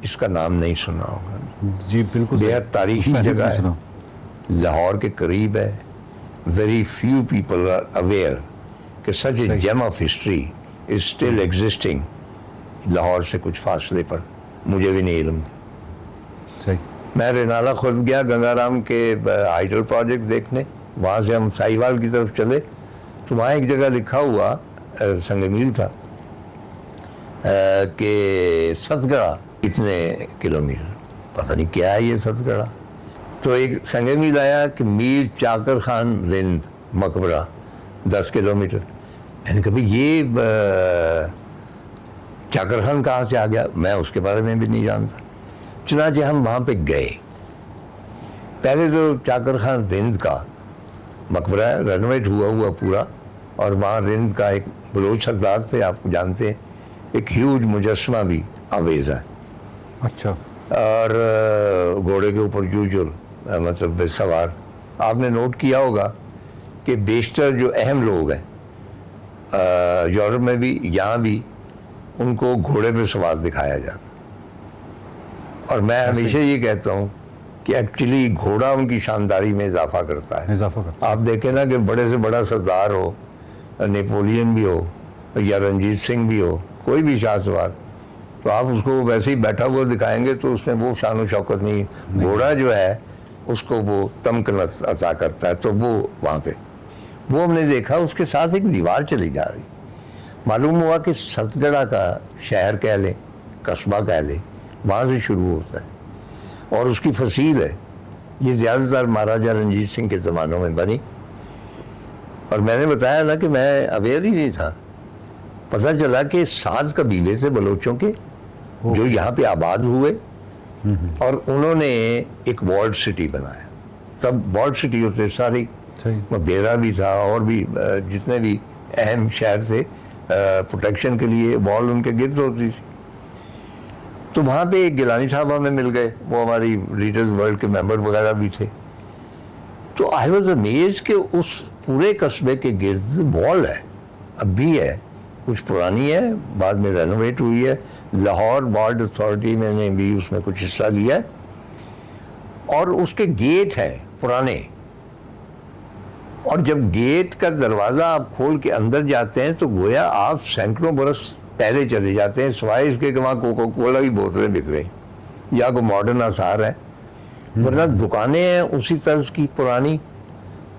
इसका नाम नहीं सुना होगा। जी बिल्कुल, बेहद तारीखी जगह है, लाहौर के करीब है। Very few people are aware कि such a gem of history is still existing Lahore से कुछ फासले पर। मुझे भी नहीं इल्म था। सही। मैं रेनाला खुद गया गंगाराम के आइडल प्रोजेक्ट देखने, वहाँ से हम साहिवाल की तरफ चले तो वहाँ एक जगह लिखा हुआ संगमील था कि सतगड़ा इतने किलोमीटर, पता नहीं क्या है ये सतगड़ा। तो एक संगमील आया कि मीर चाकर खान रिंद मकबरा 10 किलोमीटर। मैंने कहा ये चाकर खान कहाँ से आ गया, मैं उसके बारे में भी नहीं जानता। चुनांचे हम वहाँ पे गए। पहले तो चाकर खान रिंद का मकबरा रेनोवेट हुआ पूरा, और वहाँ रिंद का एक बलोच सरदार थे, आप जानते हैं, एक ह्यूज मुजस्समा भी आवेज़ है। अच्छा। और घोड़े के ऊपर जूजुल मतलब सवार। आपने नोट किया होगा कि बेशतर जो अहम लोग हैं यूरोप में भी यहाँ भी उनको घोड़े पे सवार दिखाया जाता। और मैं हमेशा ये कहता हूँ कि एक्चुअली घोड़ा उनकी शानदारी में इजाफा करता है। आप देखें ना कि बड़े से बड़ा सरदार हो, नेपोलियन भी हो या रंजीत सिंह भी हो, कोई भी शाह सवार, तो आप उसको वैसे ही बैठा हुआ दिखाएंगे तो उसमें वो शान व शौकत नहीं। घोड़ा जो है उसको वो तमकनत अता करता है। तो वो वहाँ पे वो हमने देखा, उसके साथ एक दीवार चली जा रही। मालूम हुआ कि सतगड़ा का शहर कह लें, कस्बा कह लें, वहाँ से शुरू होता है और उसकी फसील है। ये ज़्यादातर महाराजा रंजीत सिंह के ज़मानों में बनी। और मैंने बताया ना कि मैं अवेयर ही नहीं था। पता चला कि 7 कबीले थे बलोचों के जो यहाँ पे आबाद हुए और उन्होंने एक वॉल्ड सिटी बनाया। तब वॉल्ड सिटी होते सारी, बेरा भी था और भी जितने भी अहम शहर थे, प्रोटेक्शन के लिए वॉल उनके गिर्द होती थी। तो वहाँ पे एक गिलानी साहब हमें मिल गए, वो हमारी रीडर्स वर्ल्ड के मेंबर वगैरह भी थे। तो आई वॉज अमेज्ड कि उस पूरे कस्बे के गिर्द वॉल है, अब भी है, कुछ पुरानी है, बाद में रेनोवेट हुई है। लाहौर वार्ड अथॉरिटी ने भी उसमें कुछ हिस्सा लिया है और उसके गेट हैं पुराने। और जब गेट का दरवाज़ा आप खोल के अंदर जाते हैं तो गोया आप सैकड़ों बरस पहले चले जाते हैं, सिवाय इसके कि वहाँ कोको कोला की बोतलें बिक रही या कोई मॉडर्न आसार है, वरना दुकानें हैं उसी तर्ज की पुरानी।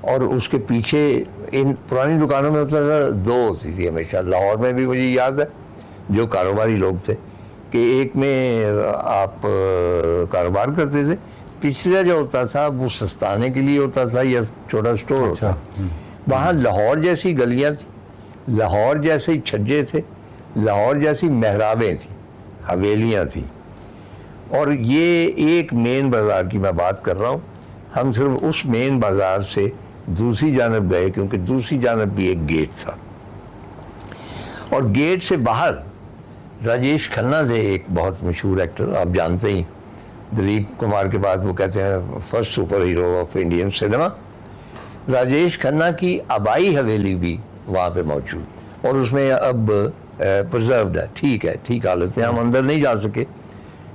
और उसके पीछे इन पुरानी दुकानों में होता था 2 होती थी हमेशा। लाहौर में भी मुझे याद है जो कारोबारी लोग थे कि एक में आप कारोबार करते थे, पिछला जो होता था वो सस्ताने के लिए होता था या छोटा स्टोर होता। वहाँ लाहौर जैसी गलियाँ थी, लाहौर जैसे छज्जे थे, लाहौर जैसी मेहराबें थी, हवेलियाँ थी। और ये एक मेन बाज़ार की मैं बात कर रहा हूँ। हम सिर्फ उस मेन बाज़ार से दूसरी जानब गए क्योंकि दूसरी जानब भी एक गेट था। और गेट से बाहर राजेश खन्ना थे, एक बहुत मशहूर एक्टर, आप जानते ही, दिलीप कुमार के बाद वो कहते हैं first super hero of Indian cinema. Rajesh Khanna की आबाई हवेली भी वहाँ पे मौजूद और उसमें अब प्रिजर्व्ड है, ठीक है, ठीक हालत में। हम अंदर नहीं जा सके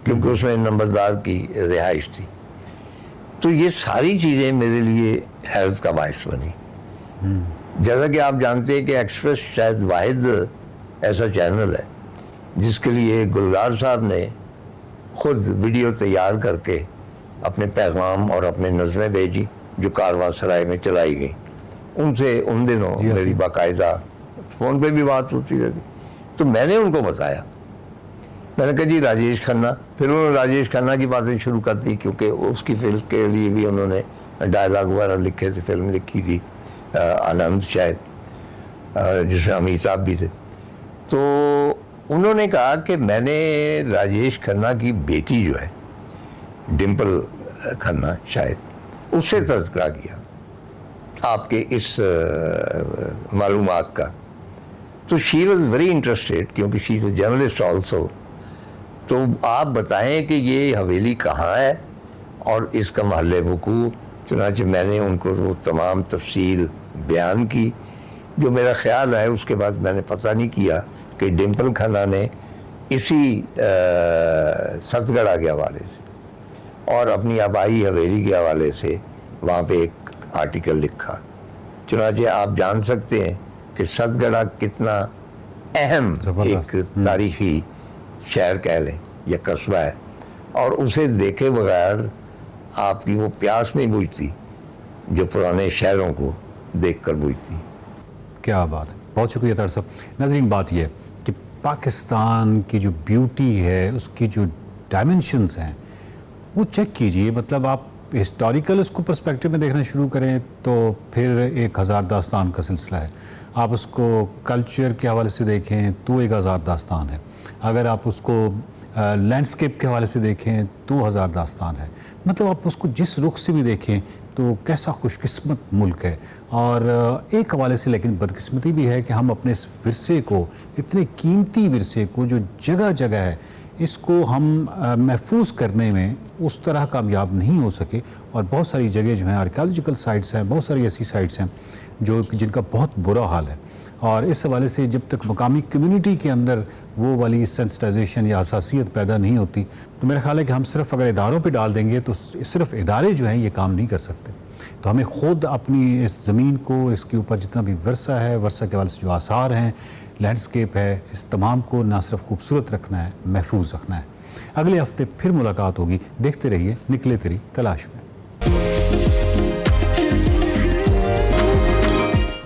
کیونکہ اس میں نمبردار کی رہائش تھی. تو یہ ساری چیزیں میرے لیے حیرت کا باعث بنی. جیسا کہ آپ جانتے ہیں کہ ایکسپریس شاید واحد ایسا چینل ہے جس کے لیے گلزار صاحب نے خود ویڈیو تیار کر کے اپنے پیغام اور اپنے نظمیں بھیجی جو کارواں سرائے میں چلائی گئی. ان سے ان دنوں میری باقاعدہ فون پہ بھی بات ہوتی رہتی. تو میں نے ان کو بتایا, میں نے کہا جی راجیش کھنہ. پھر انہوں نے راجیش کھنہ کی باتیں شروع کر دی, کیونکہ اس کی فلم کے لیے بھی انہوں نے ڈائلاگ وغیرہ لکھے تھے, فلم لکھی تھی آنند شاید, جس میں امیتابھ بھی تھے. تو انہوں نے کہا کہ میں نے راجیش کھنہ کی بیٹی جو ہے ڈمپل کھنہ شاید, اس سے تذکرہ کیا آپ کے اس معلومات کا. تو شی واز ویری انٹرسٹیڈ, کیونکہ شی از اے جرنلسٹ آلسو. تو آپ بتائیں کہ یہ حویلی کہاں ہے اور اس کا محل وقوع. چنانچہ میں نے ان کو وہ تمام تفصیل بیان کی, جو میرا خیال ہے. اس کے بعد میں نے پتہ نہیں کیا کہ ڈمپل کھنہ نے اسی ست گڑھا کے حوالے سے اور اپنی آبائی حویلی کے حوالے سے وہاں پہ ایک آرٹیکل لکھا. چنانچہ آپ جان سکتے ہیں کہ ست گڑھا کتنا اہم ایک تاریخی شہر کہہ لیں یا قصبہ ہے, اور اسے دیکھے بغیر آپ کی وہ پیاس نہیں بجھتی جو پرانے شہروں کو دیکھ کر بجھتی. کیا بات ہے, بہت شکریہ طاہر صاحب. ناظرین, بات یہ ہے کہ پاکستان کی جو بیوٹی ہے, اس کی جو ڈائمنشنز ہیں, وہ چیک کیجئے. مطلب آپ ہسٹوریکل اس کو پرسپیکٹیو میں دیکھنا شروع کریں تو پھر ایک ہزار داستان کا سلسلہ ہے. آپ اس کو کلچر کے حوالے سے دیکھیں تو ایک ہزار داستان ہے. اگر آپ اس کو لینڈسکیپ کے حوالے سے دیکھیں تو ہزار داستان ہے. مطلب آپ اس کو جس رخ سے بھی دیکھیں تو کیسا خوش قسمت ملک ہے. اور ایک حوالے سے لیکن بدقسمتی بھی ہے کہ ہم اپنے اس ورثے کو, اتنے قیمتی ورثے کو جو جگہ جگہ ہے, اس کو ہم محفوظ کرنے میں اس طرح کامیاب نہیں ہو سکے. اور بہت ساری جگہ جو ہیں آرکیالوجیکل سائٹس ہیں, بہت ساری ایسی سائٹس ہیں جن کا بہت برا حال ہے. اور اس حوالے سے جب تک مقامی کمیونٹی کے اندر وہ والی سینسٹائزیشن یا حساسیت پیدا نہیں ہوتی, تو میرا خیال ہے کہ ہم صرف اگر اداروں پہ ڈال دیں گے تو صرف ادارے جو ہیں یہ کام نہیں کر سکتے. تو ہمیں خود اپنی اس زمین کو, اس کے اوپر جتنا بھی ورثہ ہے, ورثہ کے حوالے سے جو آثار ہیں, لینڈسکیپ ہے, اس تمام کو نہ صرف خوبصورت رکھنا ہے, محفوظ رکھنا ہے. اگلے ہفتے پھر ملاقات ہوگی. دیکھتے رہیے نکلے تیری تلاش میں.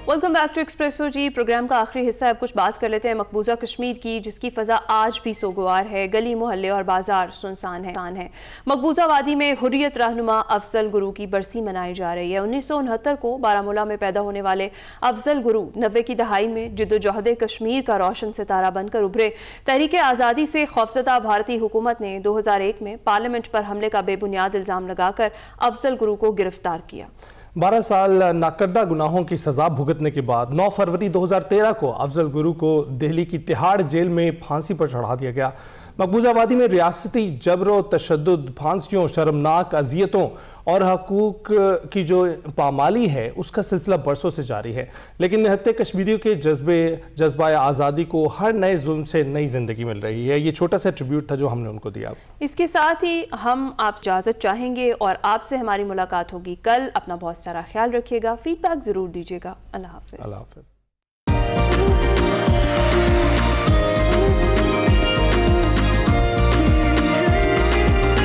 Welcome back to Expresso. جی, پروگرام کا آخری حصہ. اب کچھ بات کر لیتے ہیں مقبوضہ کشمیر کی, جس کی فضا آج بھی سوگوار ہے. گلی محلے اور بازار سنسان ہے. مقبوضہ وادی میں حریت رہنما افضل گرو کی برسی منائی جا رہی ہے. 1969 کو بارہمولہ میں پیدا ہونے والے افضل گرو 90 کی دہائی میں جدوجہد کشمیر کا روشن ستارہ بن کر ابھرے. تحریک آزادی سے خوفزدہ بھارتی حکومت نے 2001 میں پارلیمنٹ پر حملے کا بے بنیاد الزام لگا کر افضل گرو کو گرفتار کیا. 12 سال ناکردہ گناہوں کی سزا بھگتنے کے بعد 9 فروری 2013 کو افضل گرو کو دہلی کی تہاڑ جیل میں پھانسی پر چڑھا دیا گیا. مقبوضہ وادی میں ریاستی جبر و تشدد, پھانسیوں, شرمناک اذیتوں اور حقوق کی جو پامالی ہے اس کا سلسلہ برسوں سے جاری ہے. لیکن نہتے کشمیریوں کے جذبہ آزادی کو ہر نئے ظلم سے نئی زندگی مل رہی ہے. یہ چھوٹا سا ٹریبیوٹ تھا جو ہم نے ان کو دیا. اس کے ساتھ ہی ہم آپ سے اجازت چاہیں گے اور آپ سے ہماری ملاقات ہوگی کل. اپنا بہت سارا خیال رکھیے گا, فیڈ بیک ضرور دیجیے گا. اللہ حافظ.